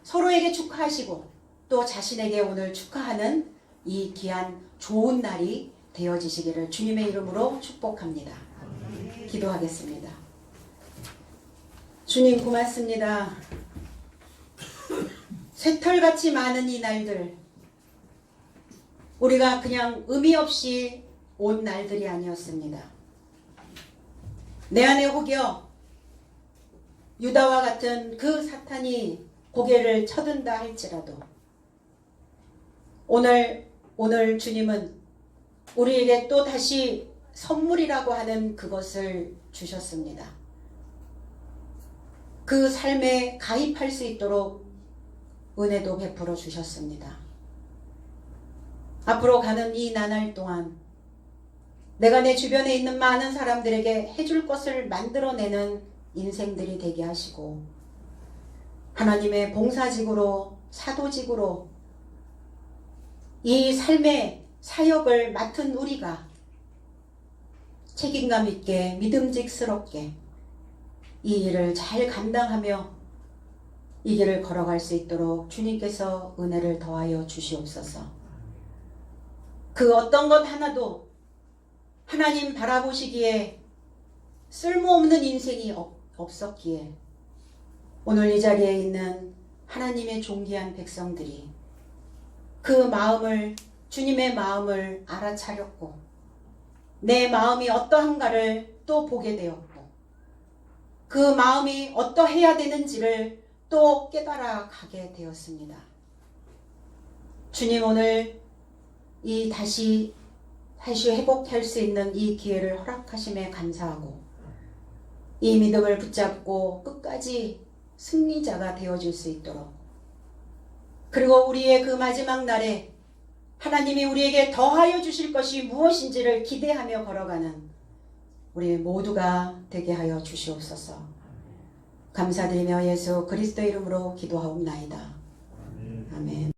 서로에게 축하하시고, 또 자신에게 오늘 축하하는 이 귀한 좋은 날이 되어지시기를 주님의 이름으로 축복합니다. 기도하겠습니다. 주님 고맙습니다. 새털같이 많은 이 날들, 우리가 그냥 의미 없이 온 날들이 아니었습니다. 내 안에 혹여 유다와 같은 그 사탄이 고개를 쳐든다 할지라도 오늘 주님은 우리에게 또 다시 선물이라고 하는 그것을 주셨습니다. 그 삶에 가입할 수 있도록 은혜도 베풀어 주셨습니다. 앞으로 가는 이 나날 동안 내가 내 주변에 있는 많은 사람들에게 해줄 것을 만들어내는 인생들이 되게 하시고, 하나님의 봉사직으로, 사도직으로 이 삶의 사역을 맡은 우리가 책임감 있게 믿음직스럽게 이 일을 잘 감당하며 이 길을 걸어갈 수 있도록 주님께서 은혜를 더하여 주시옵소서. 그 어떤 것 하나도 하나님 바라보시기에 쓸모없는 인생이 없었기에 오늘 이 자리에 있는 하나님의 존귀한 백성들이 그 마음을, 주님의 마음을 알아차렸고 내 마음이 어떠한가를 또 보게 되었고 그 마음이 어떠해야 되는지를 또 깨달아 가게 되었습니다. 주님, 오늘 이 다시 회복할 수 있는 이 기회를 허락하심에 감사하고 이 믿음을 붙잡고 끝까지 승리자가 되어줄 수 있도록, 그리고 우리의 그 마지막 날에 하나님이 우리에게 더하여 주실 것이 무엇인지를 기대하며 걸어가는 우리 모두가 되게 하여 주시옵소서. 감사드리며 예수 그리스도 이름으로 기도하옵나이다. 아멘.